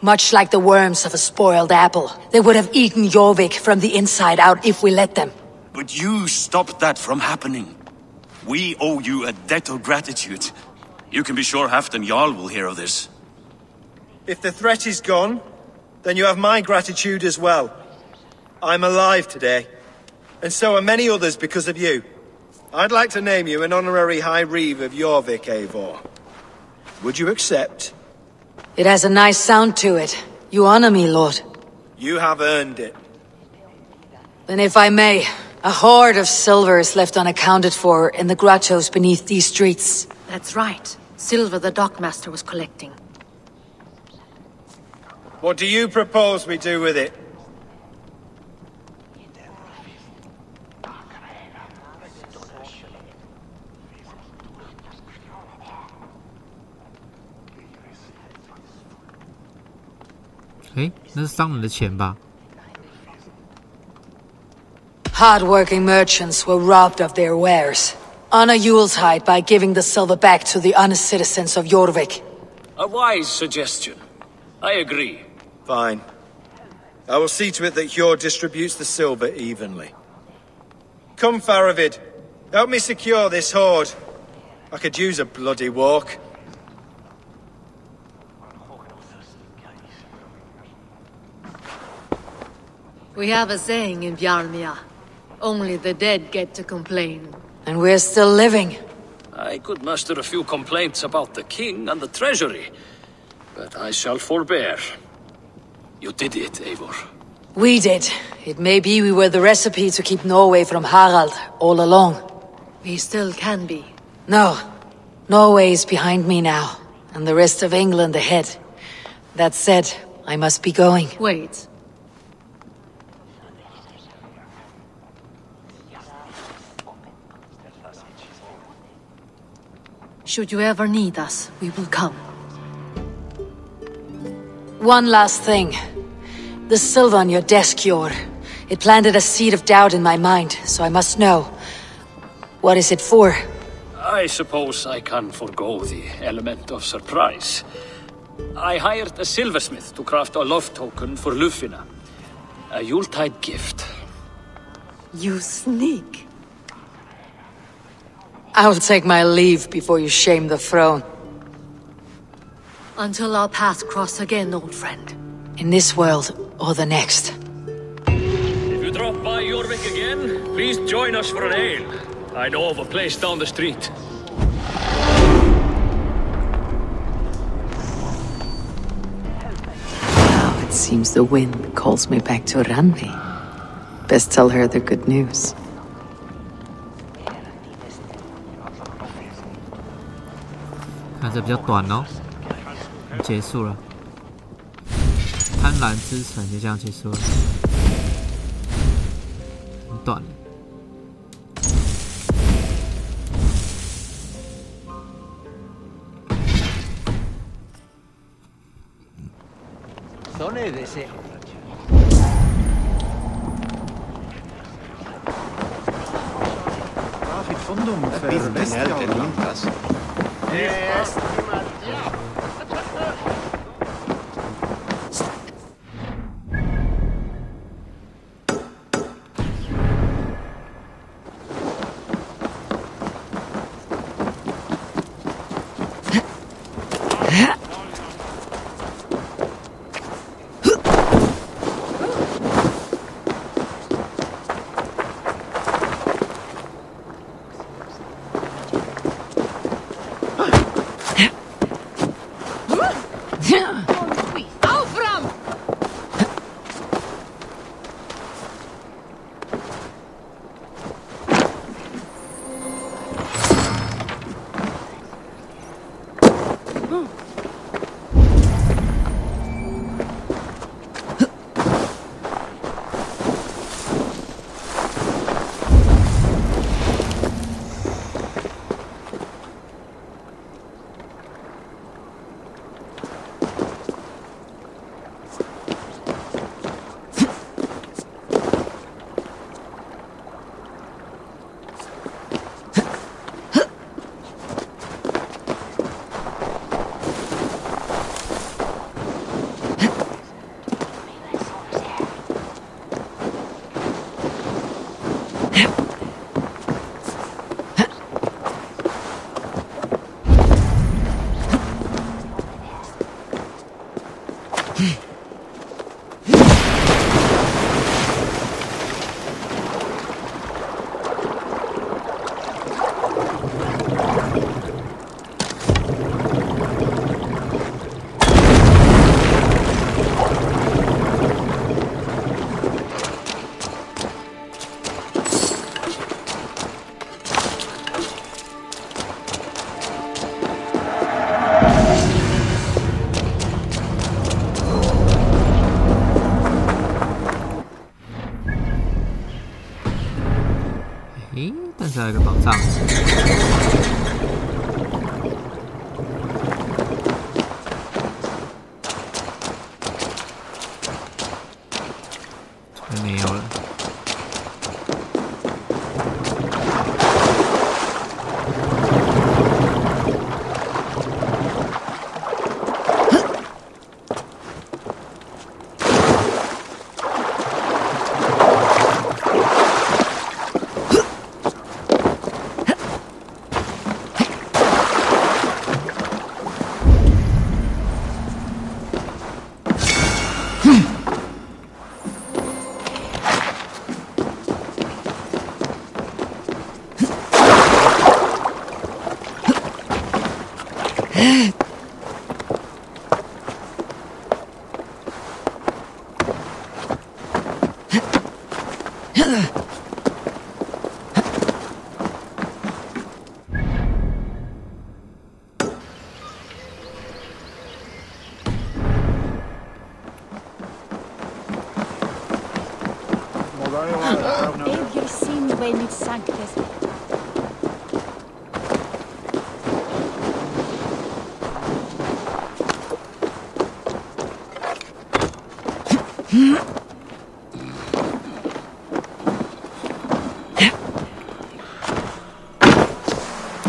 Much like the worms of a spoiled apple, they would have eaten Jorvik from the inside out if we let them. But you stopped that from happening. We owe you a debt of gratitude. You can be sure Halfdan Jarl will hear of this. If the threat is gone, then you have my gratitude as well. I'm alive today, and so are many others because of you. I'd like to name you an honorary High Reeve of Jorvik, Eivor. Would you accept? It has a nice sound to it. You honor me, Lord. You have earned it. Then if I may, a hoard of silver is left unaccounted for in the grottos beneath these streets. That's right. Silver the Dockmaster was collecting. What do you propose we do with it? Hard-working merchants were robbed of their wares. Honor Yuletide by giving the silver back to the honest citizens of Jorvik. A wise suggestion. I agree. Fine. I will see to it that Hjord distributes the silver evenly. Come, Faravid. Help me secure this hoard. I could use a bloody walk. We have a saying in Bjarmia. Only the dead get to complain. And we're still living. I could muster a few complaints about the king and the treasury, but I shall forbear. You did it, Eivor. We did. It may be we were the recipe to keep Norway from Harald all along. We still can be. No. Norway is behind me now, and the rest of England ahead. That said, I must be going. Wait. Should you ever need us, we will come. One last thing. The silver on your desk, Hjord. It planted a seed of doubt in my mind, so I must know. What is it for? I suppose I can forgo the element of surprise. I hired a silversmith to craft a love token for Lufina. A Yuletide gift. You sneak. I'll take my leave before you shame the throne. Until our paths cross again, old friend. In this world, or the next. If you drop by Jorvik again, please join us for an ale. I know of a place down the street. Now it seems the wind calls me back to Randi. Best tell her the good news. 看这比较短哦，结束了。贪婪之城就这样结束了，很短。但是还有一个宝藏。这边没有了。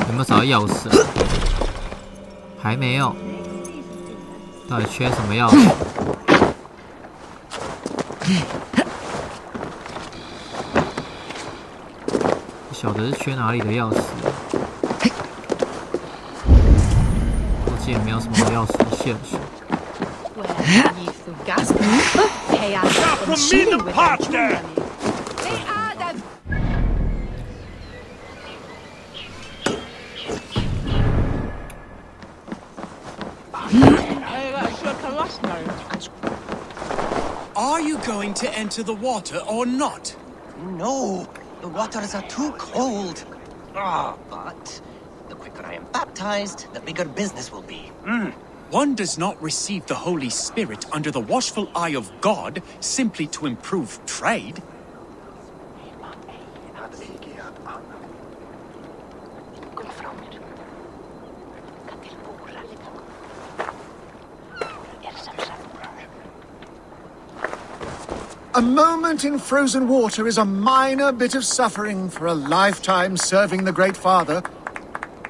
有没有找到钥匙啊？还没有。到底缺什么钥匙？不晓得是缺哪里的钥匙。估计也没有什么钥匙的线索。Are you going to enter the water or not? No, the waters are too cold. But The quicker I am baptized, the bigger business will be. One does not receive the Holy Spirit under the watchful eye of God simply to improve trade. A moment in frozen water is a minor bit of suffering for a lifetime serving the Great Father.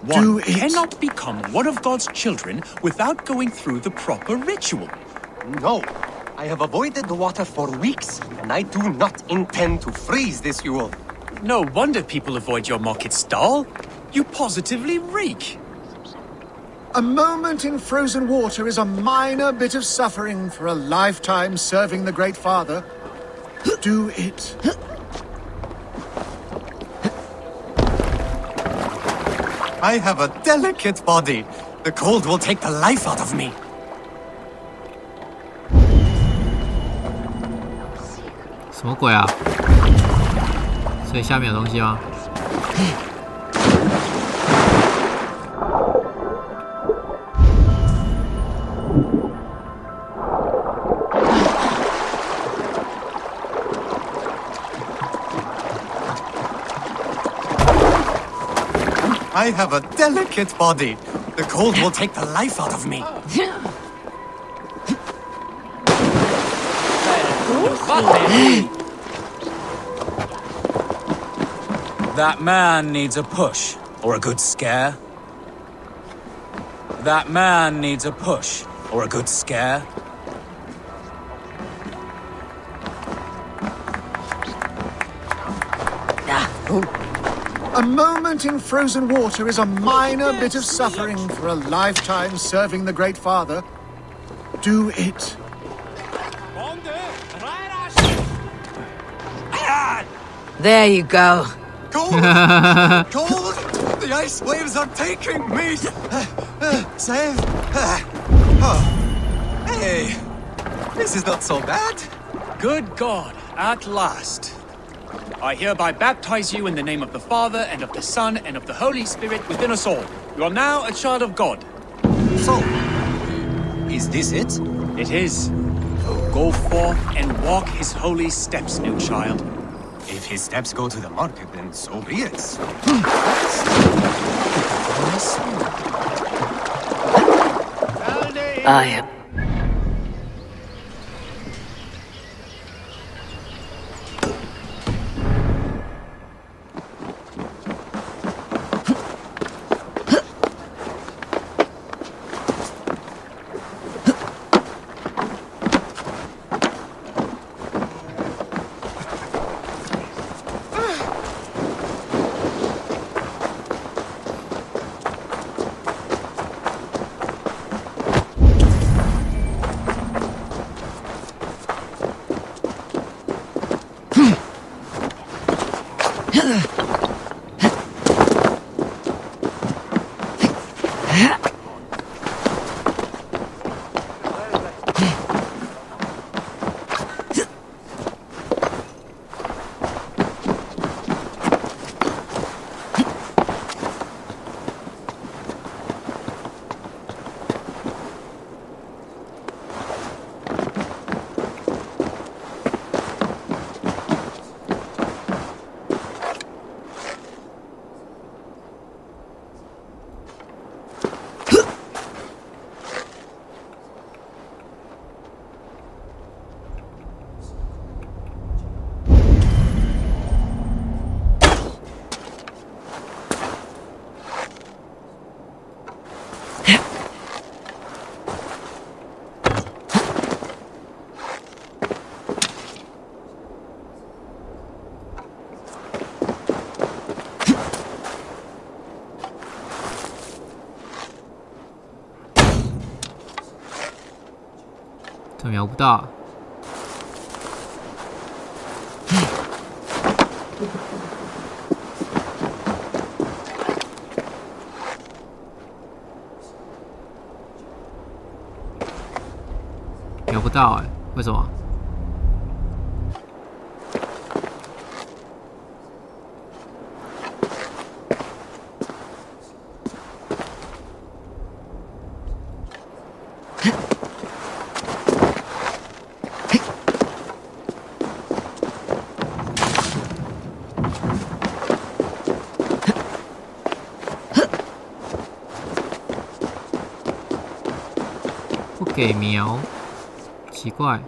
One cannot become one of God's children without going through the proper ritual. No. I have avoided the water for weeks, and I do not intend to freeze this Yule. No wonder people avoid your market stall. You positively reek. A moment in frozen water is a minor bit of suffering for a lifetime serving the Great Father. Do it. I have a delicate body. The cold will take the life out of me. 什么鬼啊？所以下面有东西吗？ I have a delicate body. The cold will take the life out of me. That man needs a push, or a good scare. That man needs a push, or a good scare. A moment in frozen water is a minor bit of suffering for a lifetime serving the Great Father. Do it. There you go. Cold! Cold! The ice waves are taking me! Save! Hey! This is not so bad. Good God, at last. I hereby baptize you in the name of the Father, and of the Son, and of the Holy Spirit within us all. You are now a child of God. So, is this it? It is. Go forth and walk his holy steps, new child. If his steps go to the market, then so be it. I am.这瞄不到。瞄不到哎，为什么？给苗，奇怪。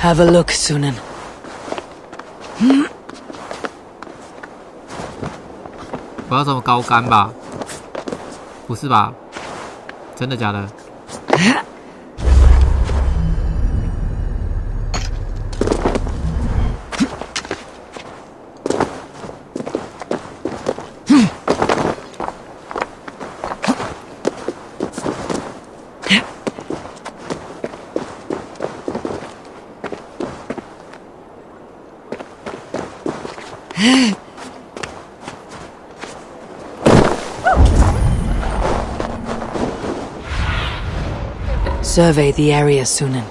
Have a look, Sunan. 不要这么高干吧？不是吧？真的假的？Survey the area, Sunan.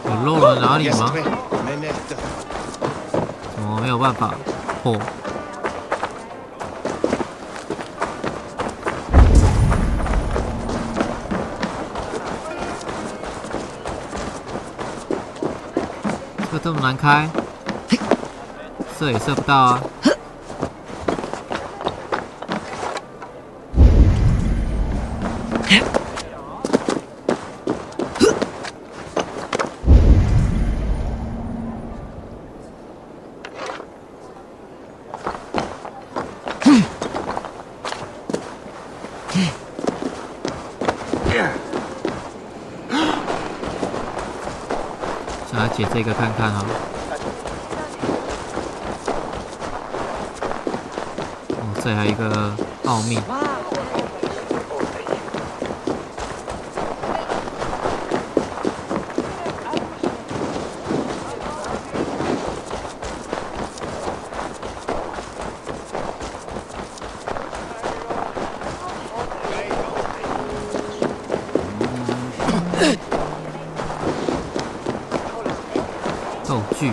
有漏了哪里吗？怎么没有办法破？这么难开，射也射不到啊！想来解这个看看啊！哦，这还有一个奥秘。道具。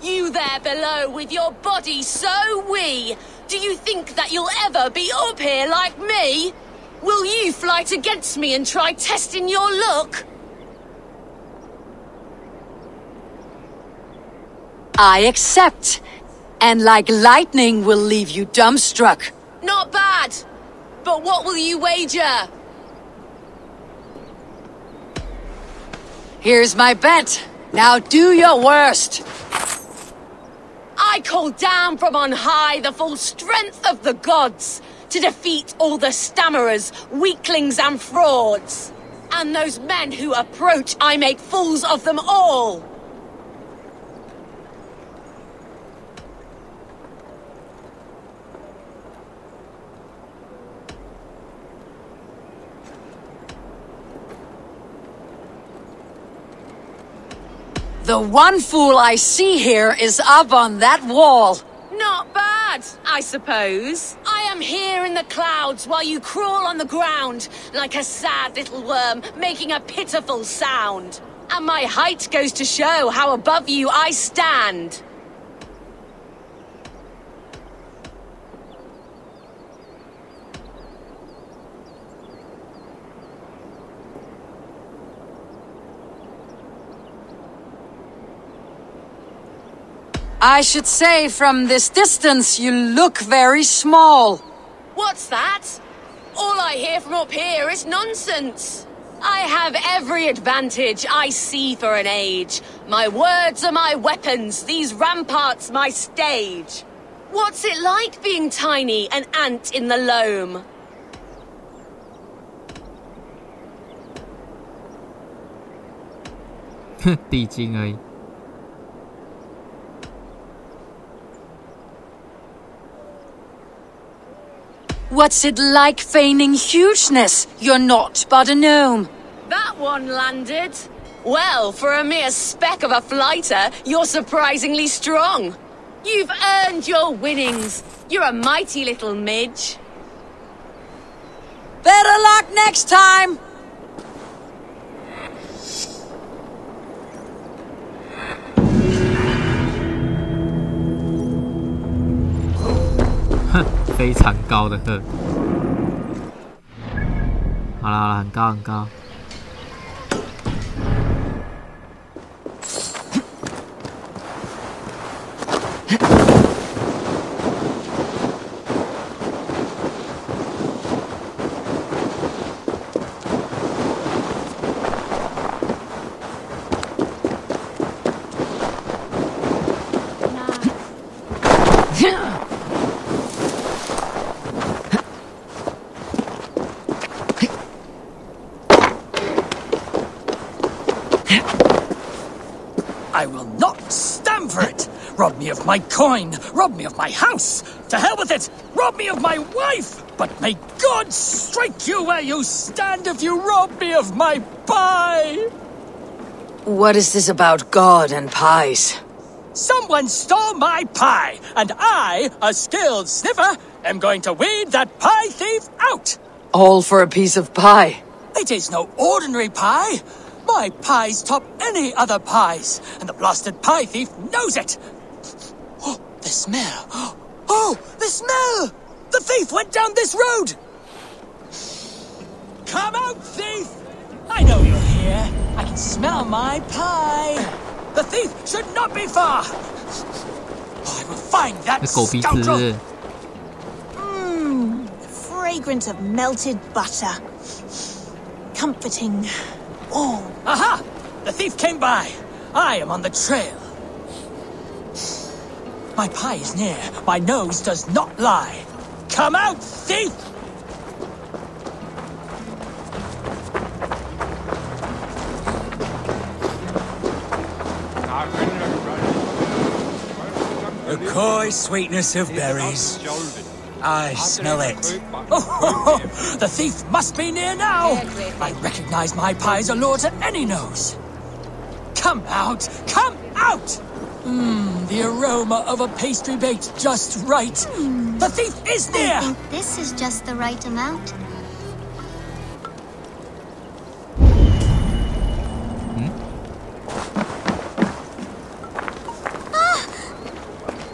You there below with your body so wee, do you think that you'll ever be up here like me? Will you fight against me and try testing your luck? I accept. And like lightning will leave you dumbstruck. Not bad. But what will you wager? Here's my bet. Now do your worst. I call down from on high the full strength of the gods to defeat all the stammerers, weaklings and frauds. And those men who approach, I make fools of them all. The one fool I see here is up on that wall. Not bad, I suppose. I am here in the clouds while you crawl on the ground like a sad little worm making a pitiful sound. And my height goes to show how above you I stand. I should say, from this distance, you look very small. What's that? All I hear from up here is nonsense. I have every advantage I see for an age. My words are my weapons, these ramparts my stage. What's it like being tiny, an ant in the loam?地精而已。What's it like feigning hugeness? You're not but a gnome. That one landed. Well, for a mere speck of a flighter, you're surprisingly strong. You've earned your winnings. You're a mighty little midge. Better luck next time!哼，非常高的鹤。好啦，很高很高。I will not stand for it! Rob me of my coin! Rob me of my house! To hell with it! Rob me of my wife! But may God strike you where you stand if you rob me of my pie! What is this about God and pies? Someone stole my pie, and I, a skilled sniffer, am going to weed that pie thief out! All for a piece of pie. It is no ordinary pie! My pies top any other pies, and the blasted pie thief knows it! Oh, the smell! Oh, the smell! The thief went down this road! Come out, thief! I know you're here. I can smell my pie. The thief should not be far! Oh, I will find that scoundrel! Fragrant of melted butter. Comforting. Oh. Aha! The thief came by. I am on the trail. My pie is near. My nose does not lie. Come out, thief! The coy sweetness of berries. I smell it. Oh, the thief must be near now. I recognize my pie's allure to any nose. Come out! Come out! The aroma of a pastry baked just right. The thief is near! I think this is just the right amount.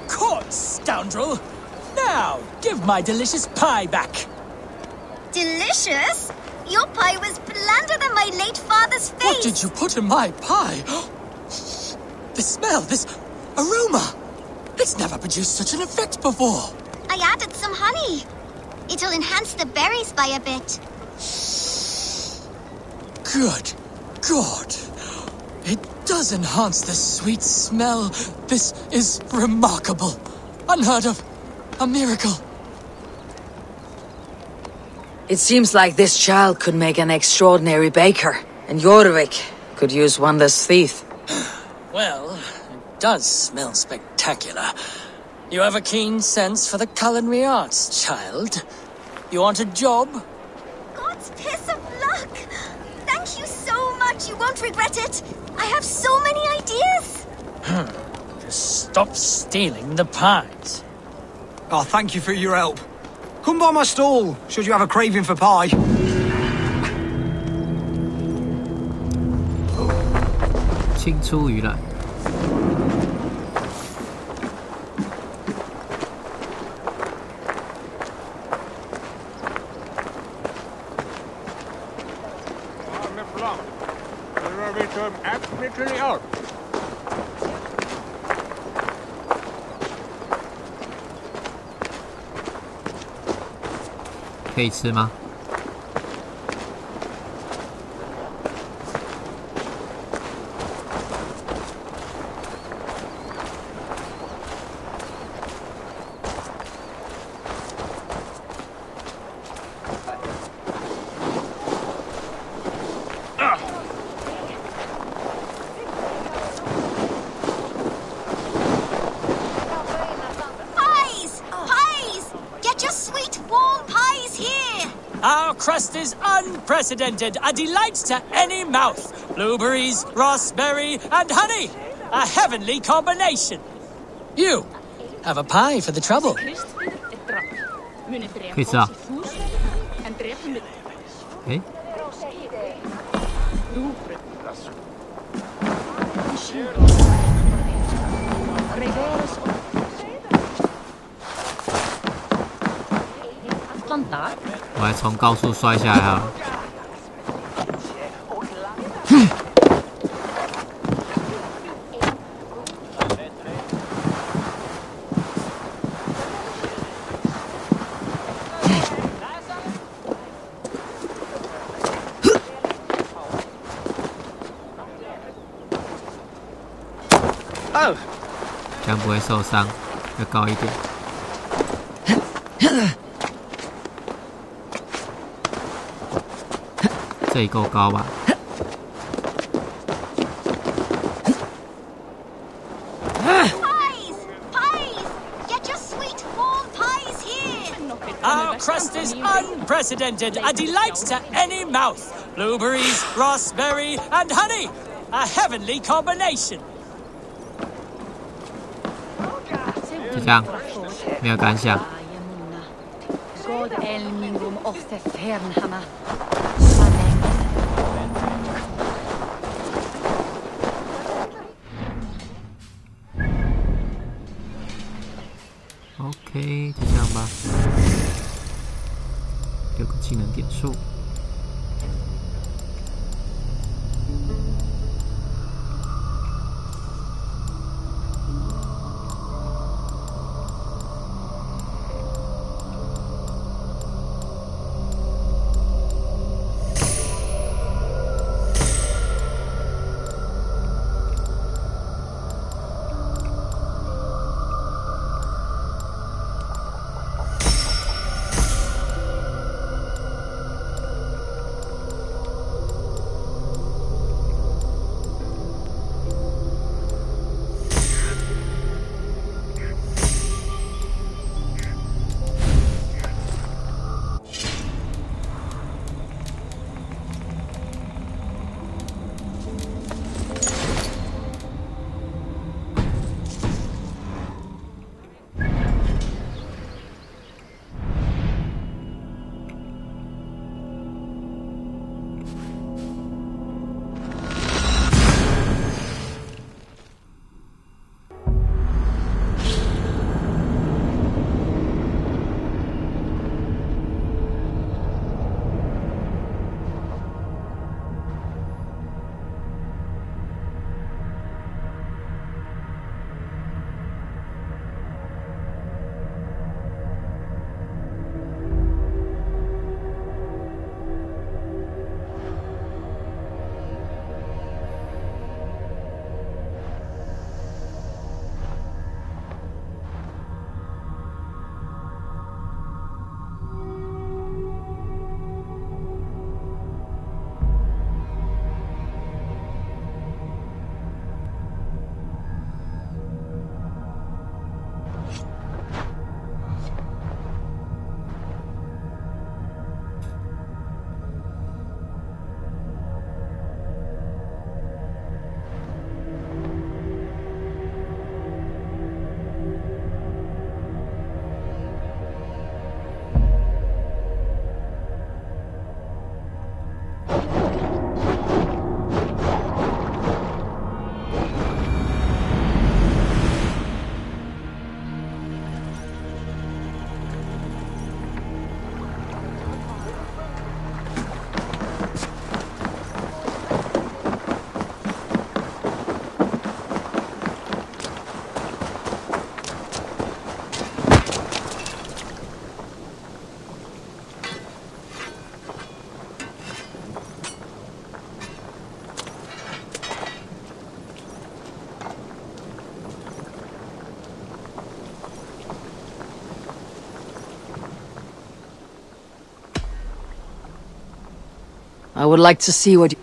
Caught, scoundrel! Now, give my delicious pie back. Delicious? Your pie was blander than my late father's face. What did you put in my pie? The smell, this Aroma! It's never produced such an effect before. I added some honey. It'll enhance the berries by a bit. Good God. It does enhance the sweet smell. This is remarkable. Unheard of. A miracle. It seems like this child could make an extraordinary baker, and Jorvik could use one as thief. Well, it does smell spectacular. You have a keen sense for the culinary arts, child. You want a job? God's piss of luck! Thank you so much, you won't regret it. I have so many ideas. Just stop stealing the pies. Oh, thank you for your help. Come by my stall, should you have a craving for pie. 青出于蓝。可以吃吗？Our crust is unprecedented, a delight to any mouth. Blueberries, raspberry, and honey. A heavenly combination. You have a pie for the trouble. 可以吃啊？诶？我还从高处摔下来啊！这样不会受伤，要高一点。这里够高吧？Our crust is unprecedented, a delight to any mouth. Blueberries, raspberry, and honey. A heavenly combination. 就这样，没有感想。OK， 就这样吧。6个技能点数。I would like to see what you...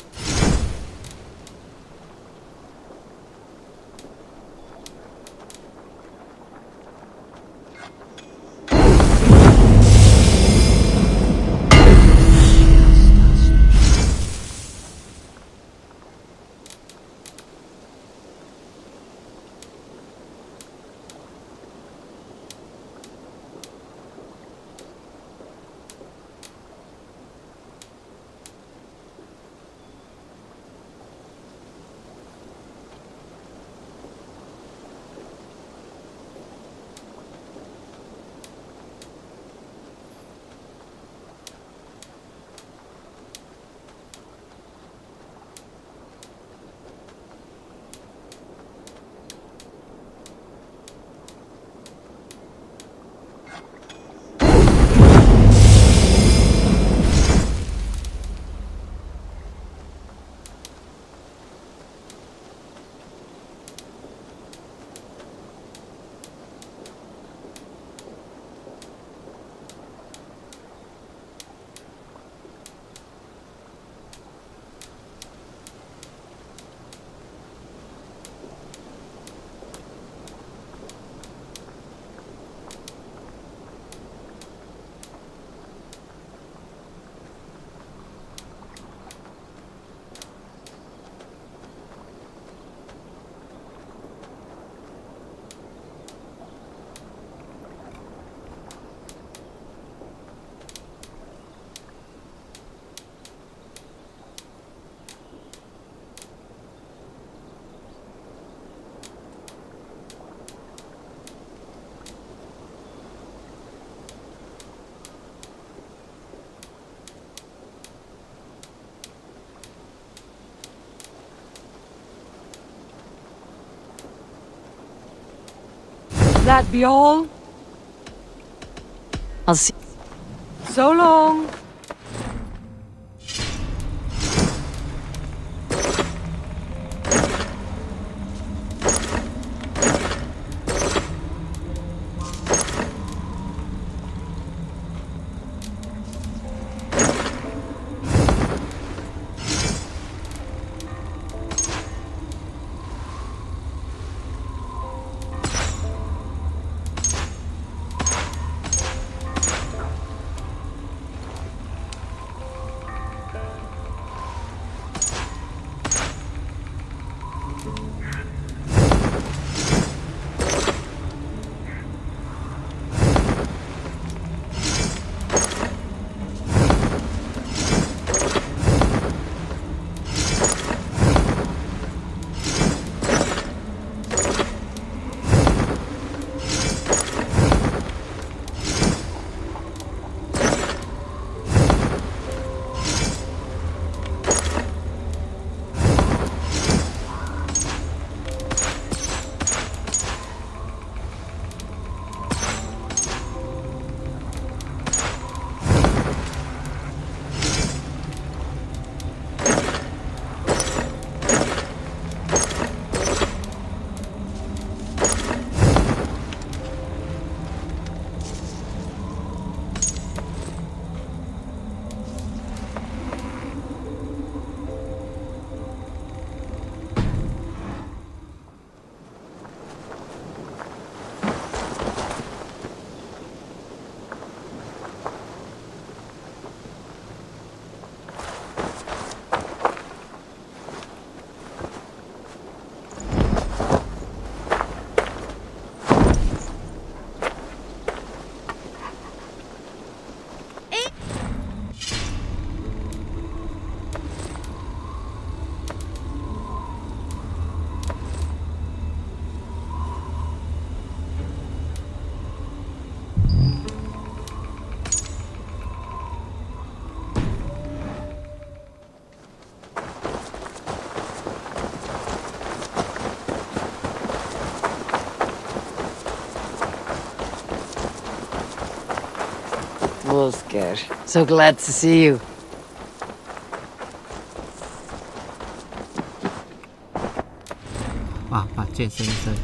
That be all? I'll see. So long. Wolfgar, so glad to see you. Wow, 把剑升一升。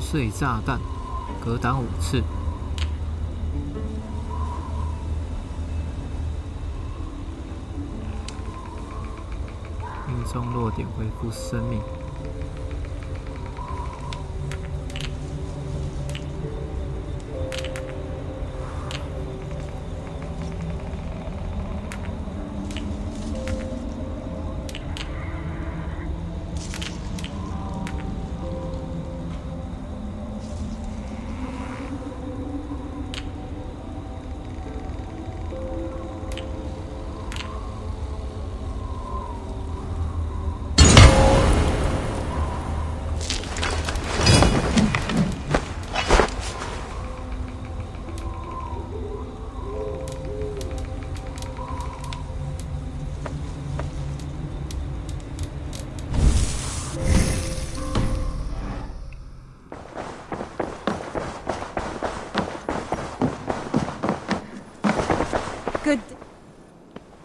碎炸弹，格挡5次。命中落点恢复生命。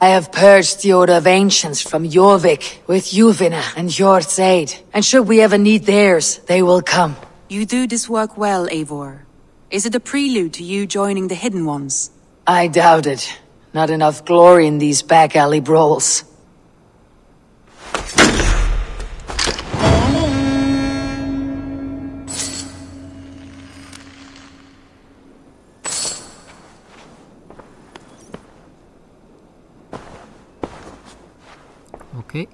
I have purged the Order of Ancients from Jorvik with Yuvina and Jort's aid, and should we ever need theirs, they will come. You do this work well, Eivor. Is it a prelude to you joining the Hidden Ones? I doubt it. Not enough glory in these back alley brawls. OK，